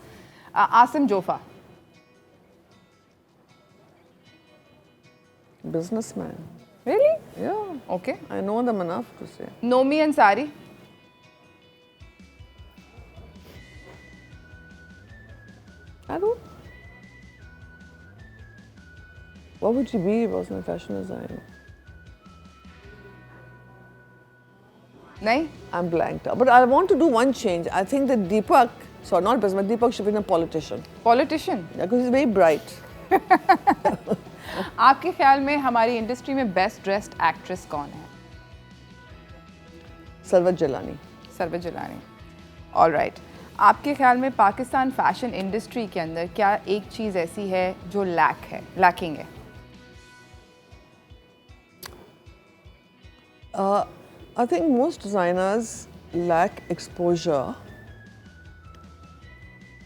Asim Jofa. Businessman. Really? Yeah, Okay. I know them enough to say. Nomi Ansari. I don't. What would she be if I wasn't a fashion designer? नहीं. I'm blanked out. But I want to do one change. I think that Deepak, sorry, not businessman, Deepak should be a politician. Politician. Yeah, because he's very bright. आपके ख्याल में हमारी industry में best dressed actress कौन है? Sarvaj Jalani. Sarwat Jilani. All right. आपके ख्याल में पाकिस्तान फैशन इंडस्ट्री के अंदर क्या एक चीज़ ऐसी है जो लैकिंग है? I think most designers lack exposure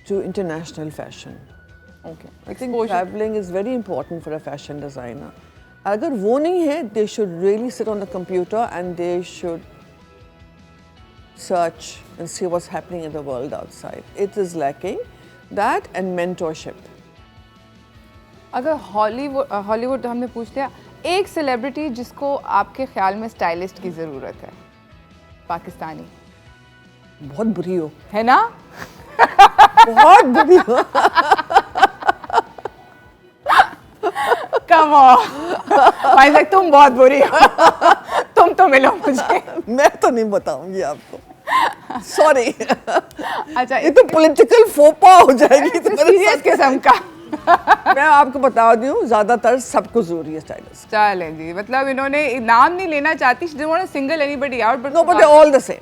to international fashion. Okay. I think traveling is very important for a fashion designer. अगर वो नहीं है, they should really sit on the computer and they should search and see what's happening in the world outside. It is lacking that and mentorship. अगर Hollywood हमने पूछ लिया, एक celebrity जिसको आपके ख्याल में स्टाइलिस्ट की ज़रूरत है, पाकिस्तानी। बहुत बुरी हो, है ना? बहुत बुरी हो। कम भाई साहब, तुम बहुत बुरी हो। तुम तो मिलो मुझे। मैं तो नहीं बताऊंगी आपको, सॉरी। अच्छा, ये तो पॉलिटिकल फोपा हो जाएगी तुम्हारे सीरियस साथ। किस्म का। मैं आपको बता दी हूँ, ज्यादातर सबको जरूरी है स्टाइलिस्ट। चलें जी, मतलब इन्होंने नाम नहीं लेना चाहती, she didn't want to single anybody out, but no, but they all the same.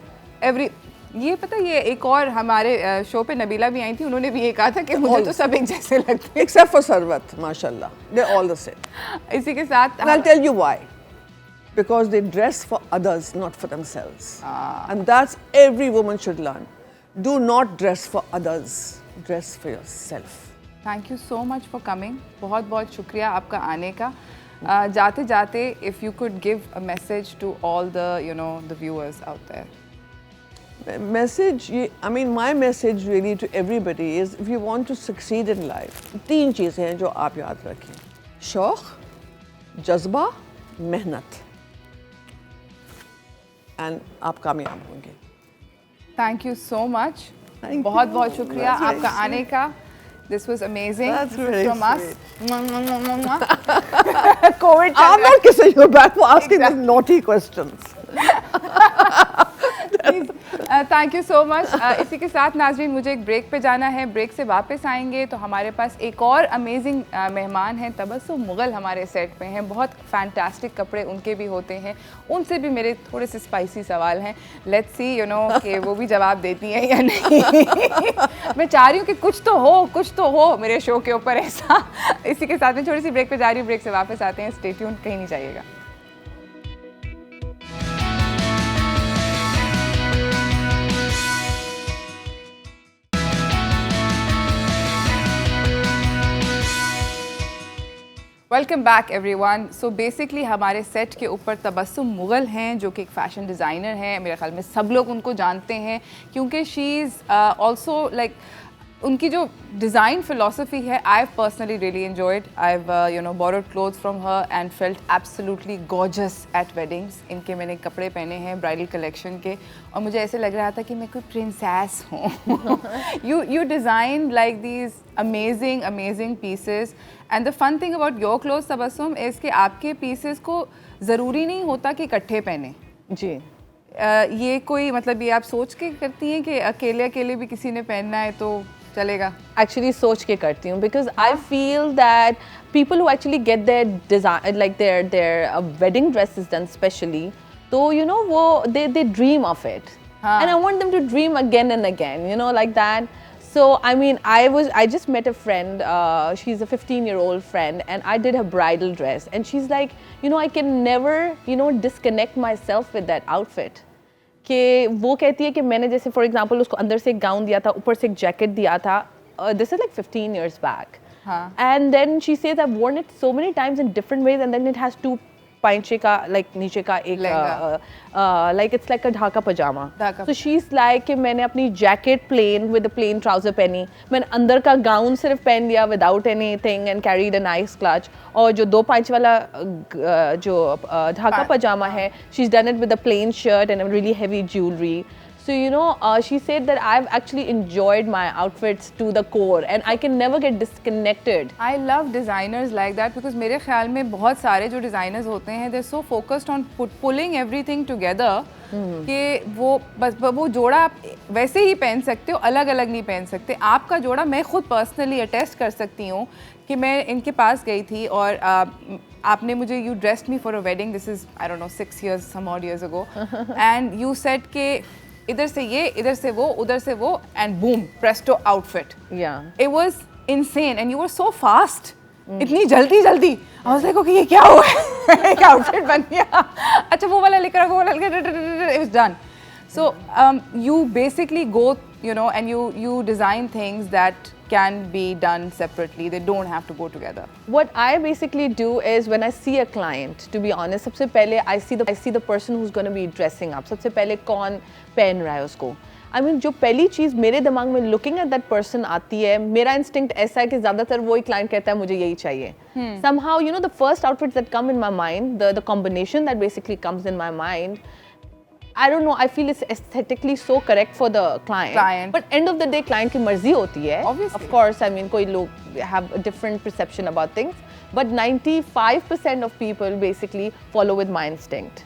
every ये पता है, ये एक और हमारे शो पे नबीला भी आई थी, उन्होंने भी ये कहा था कि मुझे तो सब एक जैसे लगते हैं। एक्सेप्ट फॉर सरवत, माशाल्लाह, दे ऑल द सेम। इसी के साथ And I'll tell you why. Because they dress for others, not for themselves. And that's every woman should learn. Do not dress for others, dress for yourself. Thank you so much for coming, बहुत बहुत शुक्रिया आपका आने का। जाते जाते if you could give a message to all the viewers out there. Message, I mean, my message really to everybody is, if you want to succeed in life, 3 चीज़ें हैं जो आप याद रखें: शौक, जज्बा, मेहनत, एंड आप कामयाब होंगे। Thank you so much, Thank बहुत you. बहुत शुक्रिया That's very आपका आने का। This was amazing. That's This is very from us. sweet. COVID चल I'm रहा है। not kissing you back for asking these naughty questions. Thank you so much. इसी के साथ नाजरीन, मुझे एक ब्रेक पे जाना है। ब्रेक से वापस आएंगे तो हमारे पास एक और अमेजिंग मेहमान हैं, तबस्सुम मुग़ल हमारे सेट पे हैं। बहुत फैंटास्टिक कपड़े उनके भी होते हैं, उनसे भी मेरे थोड़े से स्पाइसी सवाल हैं। लेट्स सी कि वो भी जवाब देती हैं या नहीं। मैं चाह रही हूँ कि कुछ तो हो मेरे शो के ऊपर ऐसा। इसी के साथ में छोटी सी ब्रेक पे जा रही हूँ, ब्रेक से वापस आते हैं। स्टे ट्यून्ड, कहीं नहीं जाइएगा। Welcome back everyone. So basically हमारे सेट के ऊपर तबस्सुम मुग़ल हैं, जो कि एक फ़ैशन डिज़ाइनर हैं। मेरे ख्याल में सब लोग उनको जानते हैं क्योंकि शी इज़ ऑल्सो लाइक, उनकी जो डिज़ाइन फ़िलासफ़ी है, I personally really enjoyed. I borrowed clothes from her and felt absolutely gorgeous at weddings. इनके मैंने कपड़े पहने हैं ब्राइडल कलेक्शन के, और मुझे ऐसे लग रहा था कि मैं कोई प्रिंसेस हूँ। You design like these amazing pieces, and the fun thing about your clothes Tabassum is कि आपके पीसेस को ज़रूरी नहीं होता कि इकट्ठे पहने जी। ये कोई मतलब, ये आप सोच के करती हैं कि अकेले भी किसी ने पहनना है तो चलेगा? Actually सोच के करती हूँ, because I feel that people who actually get their design, like their wedding dresses done specially, so you know वो they dream of it, and I want them to dream again and again, you know, like that. So I mean, I just met a friend. She's a 15-year-old friend, and I did her bridal dress, and she's like, you know, I can never, you know, disconnect myself with that outfit. कि वो कहती है कि मैंने जैसे for example उसको अंदर से एक गाउन दिया था, ऊपर से एक जैकेट दिया था, this is like 15 years back, and then she says I've worn it so many times in different ways, and then it has 2 पाइंचे का लाइक नीचे का एक like it's like a Dhaka pajama. So she is like कि मैंने अपनी jacket plain with plain trouser पहनी, मैंने अंदर का गाउन सिर्फ पहन लिया without anything and carried a nice clutch, और जो 2 पाँच वाला जो ढाका पजामा है, she is done it with a plain shirt and a really heavy jewellery. So you know, she said that I've actually enjoyed my outfits to the core, and I can never get disconnected. I love designers like that because मेरे ख्याल में बहुत सारे जो designers होते हैं, they're so focused on pulling everything together कि वो बस वो जोड़ा आप वैसे ही पहन सकते हो, अलग अलग नहीं पहन सकते. आपका जोड़ा मैं खुद पर्सनली अटेस्ट कर सकती हूँ कि मैं इनके पास गई थी और आपने मुझे you dressed me for a wedding, this is I don't no 6 years some odd years ago, and you said के इधर से ये, इधर से वो, उधर से वो, and boom, Presto outfit. Yeah. It was insane and you were so fast. इतनी जल्दी I was like, okay, ये क्या हुआ है? एक आउटफिट बन गया. अच्छा वो वाला लेकर वो वाला लेकर, it was done. So you basically go, you know, and you design things that can be done separately. They don't have to go together. What I basically do is when I see a client, to be honest, सबसे पहले I see the person who's going to be dressing up. सबसे पहले कौन पहन रहा है उसको. I mean, जो पहली चीज़ मेरे दिमाग में looking at that person आती है, मेरा instinct ऐसा है कि ज़्यादातर वही client कहता है मुझे यही चाहिए. Somehow, you know, the first outfits that come in my mind, the combination that basically comes in my mind, I don't know, I feel it's aesthetically so correct for the client. But end of the day, client की मर्जी होती है. Obviously. Of course, I mean, कोई लोग have a different perception about things. But 95% of people basically follow with my instinct.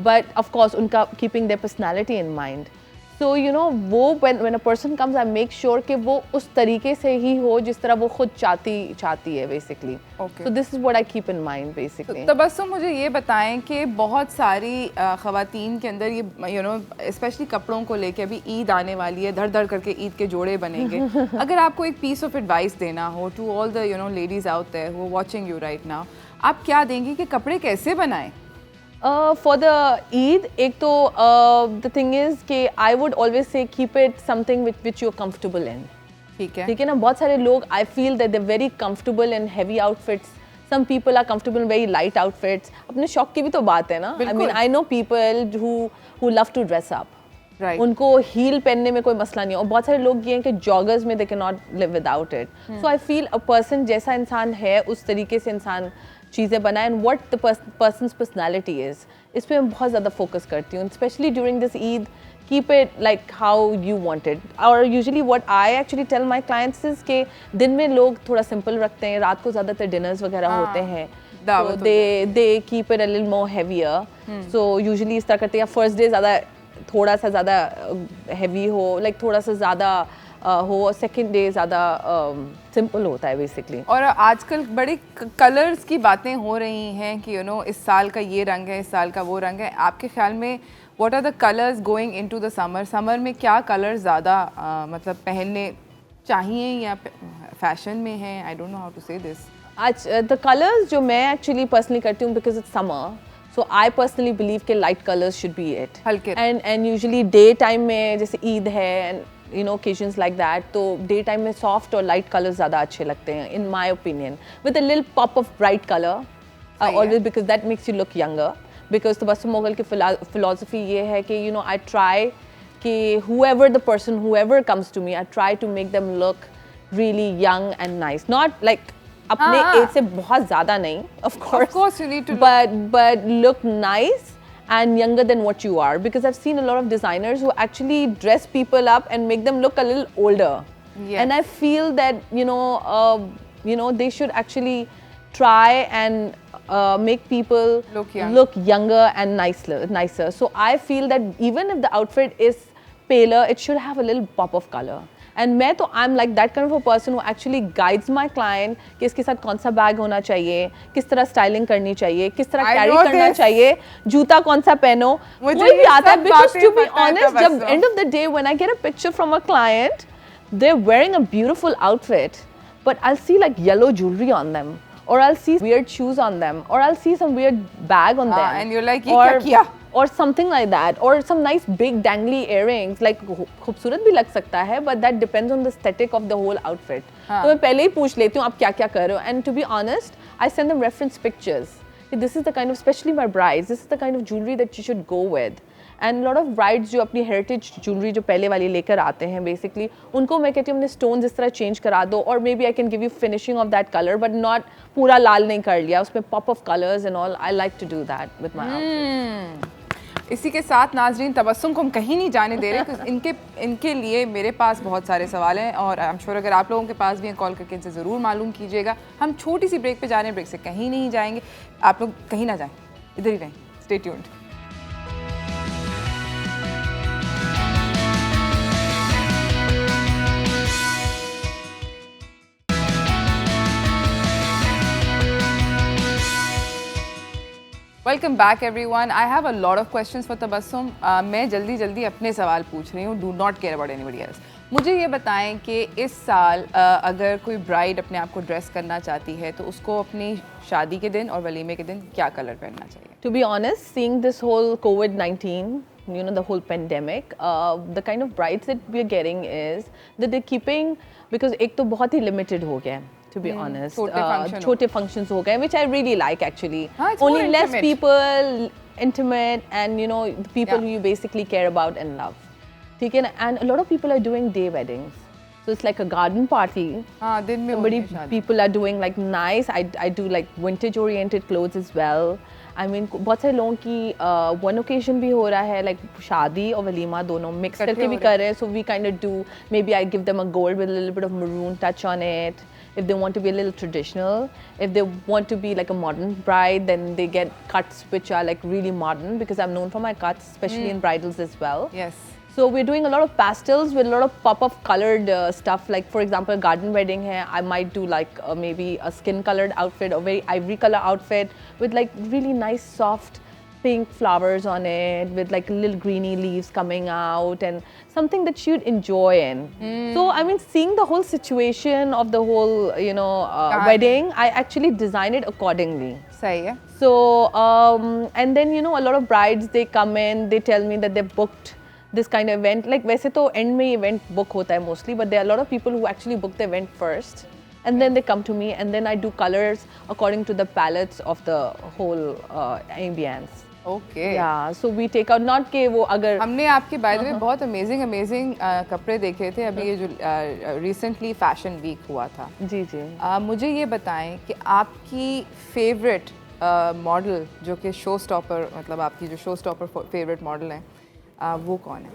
But of course, उनका keeping their personality in mind. So you know, वो when a person comes, I make sure कि वो उस तरीके से ही हो जिस तरह वो खुद चाहती है basically. Okay. So this is what I keep in mind basically. Tabassum मुझे ये बताएं कि बहुत सारी ख़वातीन के अंदर ये यू नो स्पेशली कपड़ों को लेके अभी ईद आने वाली है, धड़ धड़ करके ईद के जोड़े बनेंगे. अगर आपको एक पीस ऑफ एडवाइस देना हो to all the you know ladies out there who are watching you right now, आप क्या देंगी कि कपड़े कैसे बनाएं? For the Eid, एक तो the thing is कि I would always say keep it something which you're comfortable in. ठीक है. ठीक है ना, बहुत सारे लोग I feel that they're very comfortable in heavy outfits. Some people are comfortable in very light outfits. अपने शौक की भी तो बात है ना. I mean, I know people who love to dress up. Right. उनको हील पहनने में कोई मसला नहीं है और बहुत सारे लोग ये हैं कि जॉगर्स में they cannot live without it. So I feel a person जैसा इंसान है उस तरीके से इंसान चीज़ें बनाए and what the person's personality is. इस पे मैं बहुत ज़्यादा फोकस करती हूँ, especially during this Eid. Keep it like how you want it. Or usually what I actually tell my clients is कि दिन में लोग थोड़ा simple रखते हैं, रात को ज़्यादातर dinners वगैरह होते हैं. So they keep it a little more heavier. So usually इस तरह करते हैं, या first day थोड़ा सा ज़्यादा heavy हो, like थोड़ा सा ज़्यादा हो, सेकेंड डे ज़्यादा सिंपल होता है बेसिकली. और आजकल बड़े कलर्स की बातें हो रही हैं कि यू नो इस साल का ये रंग है, इस साल का वो रंग है. आपके ख्याल में what are the colours going into the summer में क्या कलर ज़्यादा मतलब पहनने चाहिए या फैशन में है? I don't know how to say this. आज द कलर्स जो मैं एक्चुअली पर्सनली करती हूँ because it's summer, so I personally believe कि light colors should be it. हल्के. And usually day time में जैसे ईद है and you know occasions like that, तो day time में soft और light colors ज़्यादा अच्छे लगते हैं in my opinion, with a little pop of bright color always because that makes you look younger. Because Tabassum Mughal की philosophy ये है कि you know I try कि whoever comes to me, I try to make them look really young and nice, not like अपने as से बहुत ज़्यादा नहीं, of course you need to but look nice and younger than what you are, because I've seen a lot of designers who actually dress people up and make them look a little older. Yes. And I feel that you know they should actually try and make people look younger and nicer. So I feel that even if the outfit is paler, it should have a little pop of color. And मैं तो I'm like that kind of a person who actually guides my client कि इसके साथ कौन सा bag होना चाहिए, किस तरह स्टाइलिंग करनी चाहिए, किस तरह कैरी करना चाहिए, जूता कौन सा पहनो, कोई भी आता है. Because to be honest, जब end of the day when I get a picture from a client, they're wearing a beautiful outfit, but I'll see like yellow jewelry on them, or I'll see weird shoes on them, or I'll see some weird bag on them, and you're like ये क्या किया? or something like that, or some nice big dangly earrings, like खूबसूरत भी लग सकता है, but that depends on the aesthetic of the whole outfit. तो मैं पहले ही पूछ लेती हूँ आप क्या क्या कर रहे हो, and to be honest, I send them reference pictures. This is the kind of, especially my brides, this is the kind of jewelry that you should go with. And a lot of brides जो अपनी heritage jewelry जो पहले वाली लेकर आते हैं basically, उनको मैं कहती हूँ अपने stones इस तरह change करा दो, or maybe I can give you finishing of that color, but not पूरा लाल नहीं कर लिया, उसमें pop of colors and all. I like to do that with my outfits. इसी के साथ नाजरीन, तबस्सुम को हम कहीं नहीं जाने दे रहे क्योंकि इनके लिए मेरे पास बहुत सारे सवाल हैं और आई एम श्योर अगर आप लोगों के पास भी हैं कॉल करके इनसे ज़रूर मालूम कीजिएगा. हम छोटी सी ब्रेक पे जा रहे हैं, ब्रेक से कहीं नहीं जाएंगे. आप लोग कहीं ना जाएं, इधर ही रहें. Stay tuned. Welcome back everyone. I have a lot of questions for Tabassum. मैं जल्दी अपने सवाल पूछ रही हूँ. Do not care about anybody else. मुझे ये बताएं कि इस साल अगर कोई ब्राइड अपने आप को ड्रेस करना चाहती है तो उसको अपनी शादी के दिन और वलीमे के दिन क्या कलर पहनना चाहिए? To be honest, seeing this whole COVID-19, you know, the whole pandemic, the kind of brides that we are getting is that they're keeping, because एक तो बहुत ही limited हो गया है. To be honest, छोटे functions हो गए, which I really like actually. Only less people, intimate, and you know, the people who you basically care about and love. ठीक है ना, and a lot of people are doing day weddings, so it's like a garden party. हाँ दिन में Somebody, होती है शादी। people are doing like nice. I do like vintage oriented clothes as well. I mean, बहुत सारे लोगों की one occasion भी हो रहा है, like शादी और वलीमा दोनों mix इकट्ठे करके भी हो रहे कर रहे हैं. So we kind of do, maybe I give them a gold with a little bit of maroon touch on it. If they want to be a little traditional, if they want to be like a modern bride, then they get cuts which are like really modern, because I'm known for my cuts, especially in bridals as well. Yes. So we're doing a lot of pastels with a lot of pop-up colored stuff. Like for example, garden wedding hai, I might do like maybe a skin colored outfit or very ivory color outfit with like really nice soft pink flowers on it, with like little greeny leaves coming out, and something that you'd enjoy in. So I mean, seeing the whole situation of the whole, you know, wedding, I actually design it accordingly. सही है। So and then, you know, a lot of brides, they come in, they tell me that they've booked this kind of event. Like वैसे तो end में event book होता है mostly, but there are a lot of people who actually book the event first, and then they come to me, and then I do colors according to the palettes of the whole ambience. Okay. Yeah, so we take out, not के वो अगर हमने आपके by the way बहुत amazing कपड़े देखे थे अभी, ये जो रिसेंटली फैशन वीक हुआ था। जी जी मुझे ये बताएं कि आपकी फेवरेट मॉडल जो कि शो स्टॉपर, मतलब आपकी जो शो स्टॉपर फेवरेट मॉडल है वो कौन है?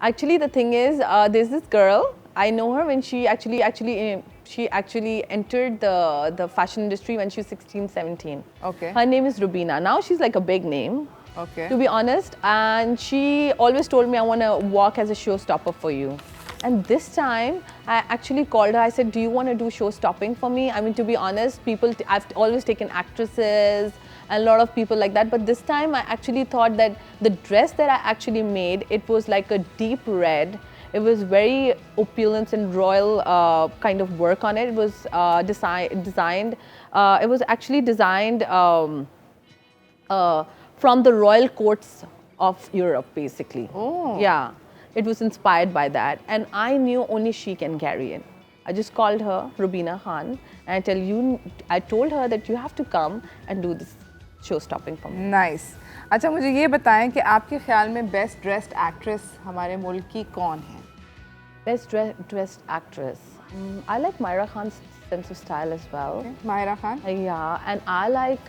Actually, the thing is, there's this girl. I know her when she actually entered the fashion industry when she was 16, 17. Okay. Her name is Rubina. Now she's like a big name. Okay. To be honest, and she always told me, I want to walk as a showstopper for you. And this time, I actually called her. I said, do you want to do show stopping for me? I mean, to be honest, I've always taken actresses and a lot of people like that. But this time, I actually thought that the dress that I actually made, it was like a deep red. It was very opulent and royal kind of work on it. It was designed. It was actually designed from the royal courts of Europe, basically. Oh. Yeah. It was inspired by that, and I knew only she can carry it. I just called her, Rubina Khan, and I told her that you have to come and do this show stopping for me. Nice. अच्छा मुझे ये बताएं कि आपके ख्याल में best dressed actress हमारे मुल्क की कौन है? Best dressed actress. I like Myra Khan's sense of style as well. Okay. Myra Khan. Yeah, and I like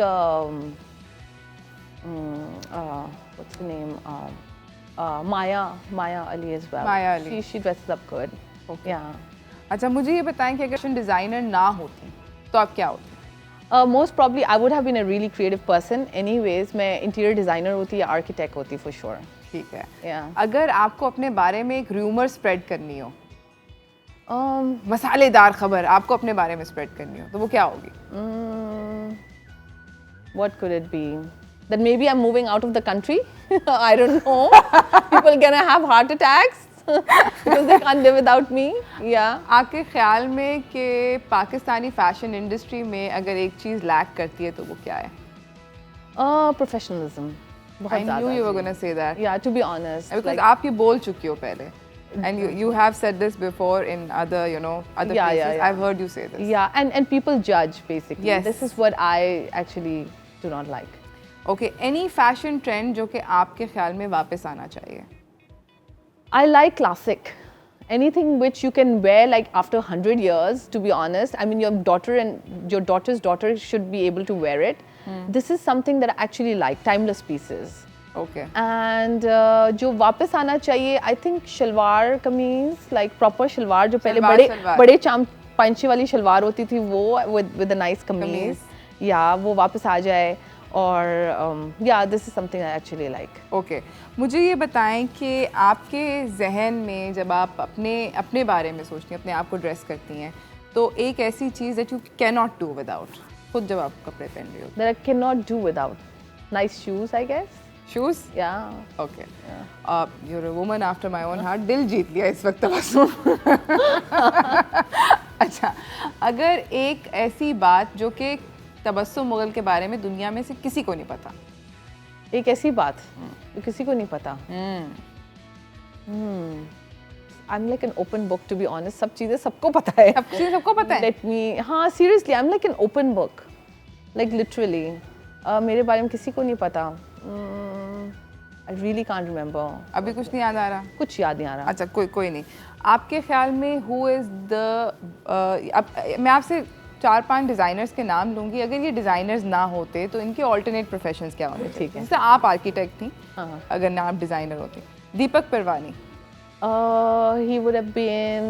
what's her name? Maya Ali as well. Maya Ali. She dresses up good. Okay. Yeah. अच्छा मुझे ये बताएं कि अगर fashion designer ना होती तो आप क्या होती? Most probably I would have been a really creative person. Anyways, मैं interior designer होती या architect होती for sure. ठीक है। Yeah. अगर आपको अपने बारे में एक रूमर स्प्रेड करनी हो, मसालेदार खबर आपको अपने बारे में स्प्रेड करनी हो, तो वो क्या होगी? What could it be? That maybe I'm moving out of the country. I don't know. People gonna have heart attacks because they can't live without me. Yeah. आपके ख्याल में कि पाकिस्तानी फैशन इंडस्ट्री में अगर एक चीज़ लैक करती है तो वो क्या है? Professionalism. I बहुत knew ज़्यादा you were ji. going to say that. Yeah, to be honest. Because like- आप ये बोल चुकी हो पहले. And you have said this before in other, other Yeah, places. yeah, yeah. I've heard you say this. Yeah, and people judge basically. Yes. This is what I actually do not like. Okay, any fashion trend जो कि आपके ख्याल में वापस आना चाहिए? I like classic. Anything which you can wear like after 100 years, to be honest. I mean, your daughter and your daughter's daughter should be able to wear it. This is something that I actually like, timeless pieces. Okay. And जो वापस आना चाहिए, I think salwar कमीज, like proper salwar जो पहले शलवार। बड़े पांचे वाली शलवार होती थी वो with a nice कमीज। कमीज. Yeah, वो वापस आ जाए. और yeah, this is something I actually like. Okay. मुझे ये बताएं कि आपके जहन में जब आप अपने बारे में सोचती हैं, अपने आप को ड्रेस करती हैं, तो एक ऐसी चीज़ that you cannot do without, खुद जब आप कपड़े पहन रही हो? That I cannot do without. Nice shoes, I guess. Shoes? Yeah. Okay. You're a woman after my own heart. दिल जीत लिया इस वक्त तबस्सुम. अच्छा, अगर एक ऐसी बात जो कि तबस्सुम मुगल के बारे में दुनिया में से किसी को नहीं पता. एक ऐसी बात जो किसी को नहीं पता. I'm like an open book, to be honest. सब चीज़ें सबको पता है. सब चीज़ें सबको पता है. Let me, हाँ, seriously, I'm like an open book, like literally. मेरे बारे में किसी को नहीं पता. I really can't remember. अभी कुछ नहीं याद आ रहा? कुछ याद नहीं आ रहा. अच्छा, कोई नहीं. आपके ख्याल में हु इज़ द मैं आपसे 4-5 डिज़ाइनर्स के नाम लूँगी. अगर ये डिज़ाइनर्स ना होते तो इनके ऑल्टरनेट प्रोफेशंस क्या होते? ठीक है. जैसे आप आर्किटेक्ट थी, अगर ना आप डिज़ाइनर होती. दीपक Parwani. He would have been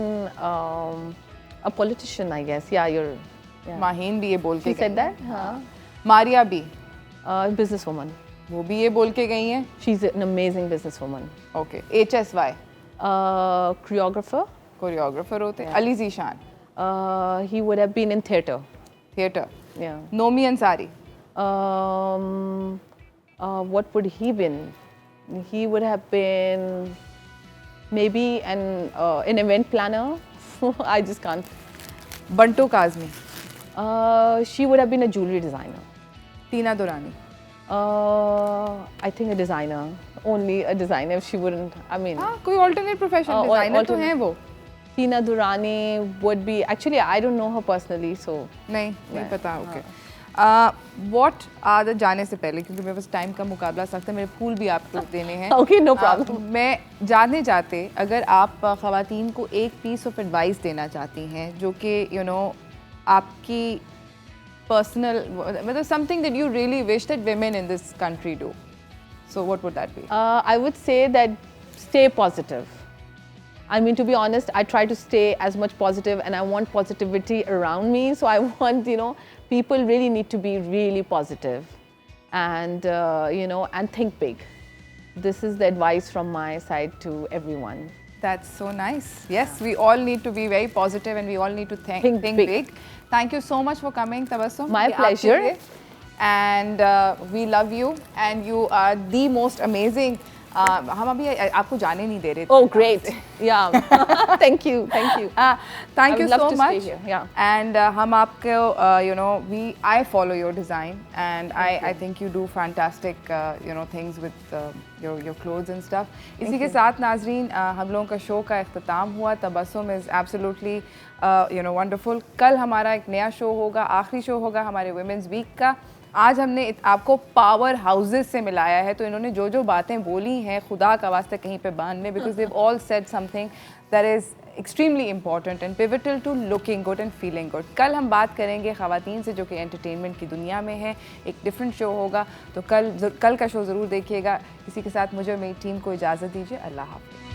a politician, I guess. Yeah, you're. Yeah. Maheen भी ये बोल के She said गई that. हैं. मारिया भी. Businesswoman. वो भी ये बोल के गई हैं. She's an amazing businesswoman. Okay. HSY. Choreographer. Choreographer होते हैं. Ali Zeeshan. He would have been in theatre. Theatre. Yeah. Nomi Ansari. What would he been? He would have been maybe an event planner. I just can't. Bunto Kazmi. She would have been a jewelry designer. Tina Durrani. I think a designer. Only a designer. If she wouldn't. I mean. हाँ, कोई alternate profession designer तो हैं वो. Tina Durrani would be. Actually, I don't know her personally, so. नहीं पता. Okay. What are the जाने से पहले, क्योंकि मेरे पास टाइम का मुकाबला सख्त है, मेरे फूल भी आपको देने हैं. Okay, no problem. मैं जानने चाहते अगर आप ख़वातीन को एक पीस ऑफ एडवाइस देना चाहती हैं जो कि आपकी पर्सनल मतलब something that you really wish that women in this country do. So what would that be? I would say that stay positive. I mean, to be honest, I try to stay as much positive, and I want positivity around me. So I want, people really need to be really positive, and and think big. This is the advice from my side to everyone. That's so nice. Yes, we all need to be very positive, and we all need to think big. Thank you so much for coming, Tabassum. My pleasure. And we love you, and you are the most amazing. हम अभी आपको जाने नहीं दे रहे थे. Oh, great. Yeah. Thank you. Thank you. Thank you I would love so to much. stay here. Yeah. And हम आपको I follow your design, and I think you do fantastic things with your clothes and stuff. इसी के साथ नाजरीन हम लोगों का show का इख्तिताम हुआ. Tabassum is absolutely wonderful. कल हमारा एक नया शो होगा, आखिरी शो होगा हमारे वुमेंस वीक का. आज हमने आपको पावर हाउसेस से मिलाया है, तो इन्होंने जो जो बातें बोली हैं खुदा का वास्ते कहीं पे बांध लें, because they've all said something that is extremely important and pivotal to looking good and feeling good. कल हम बात करेंगे ख़वातीन से जो कि एंटरटेनमेंट की दुनिया में है. एक डिफरेंट शो होगा, तो कल का शो ज़रूर देखिएगा. इसी के साथ मुझे और मेरी टीम को इजाज़त दीजिए. अल्लाह हाफ़िज़.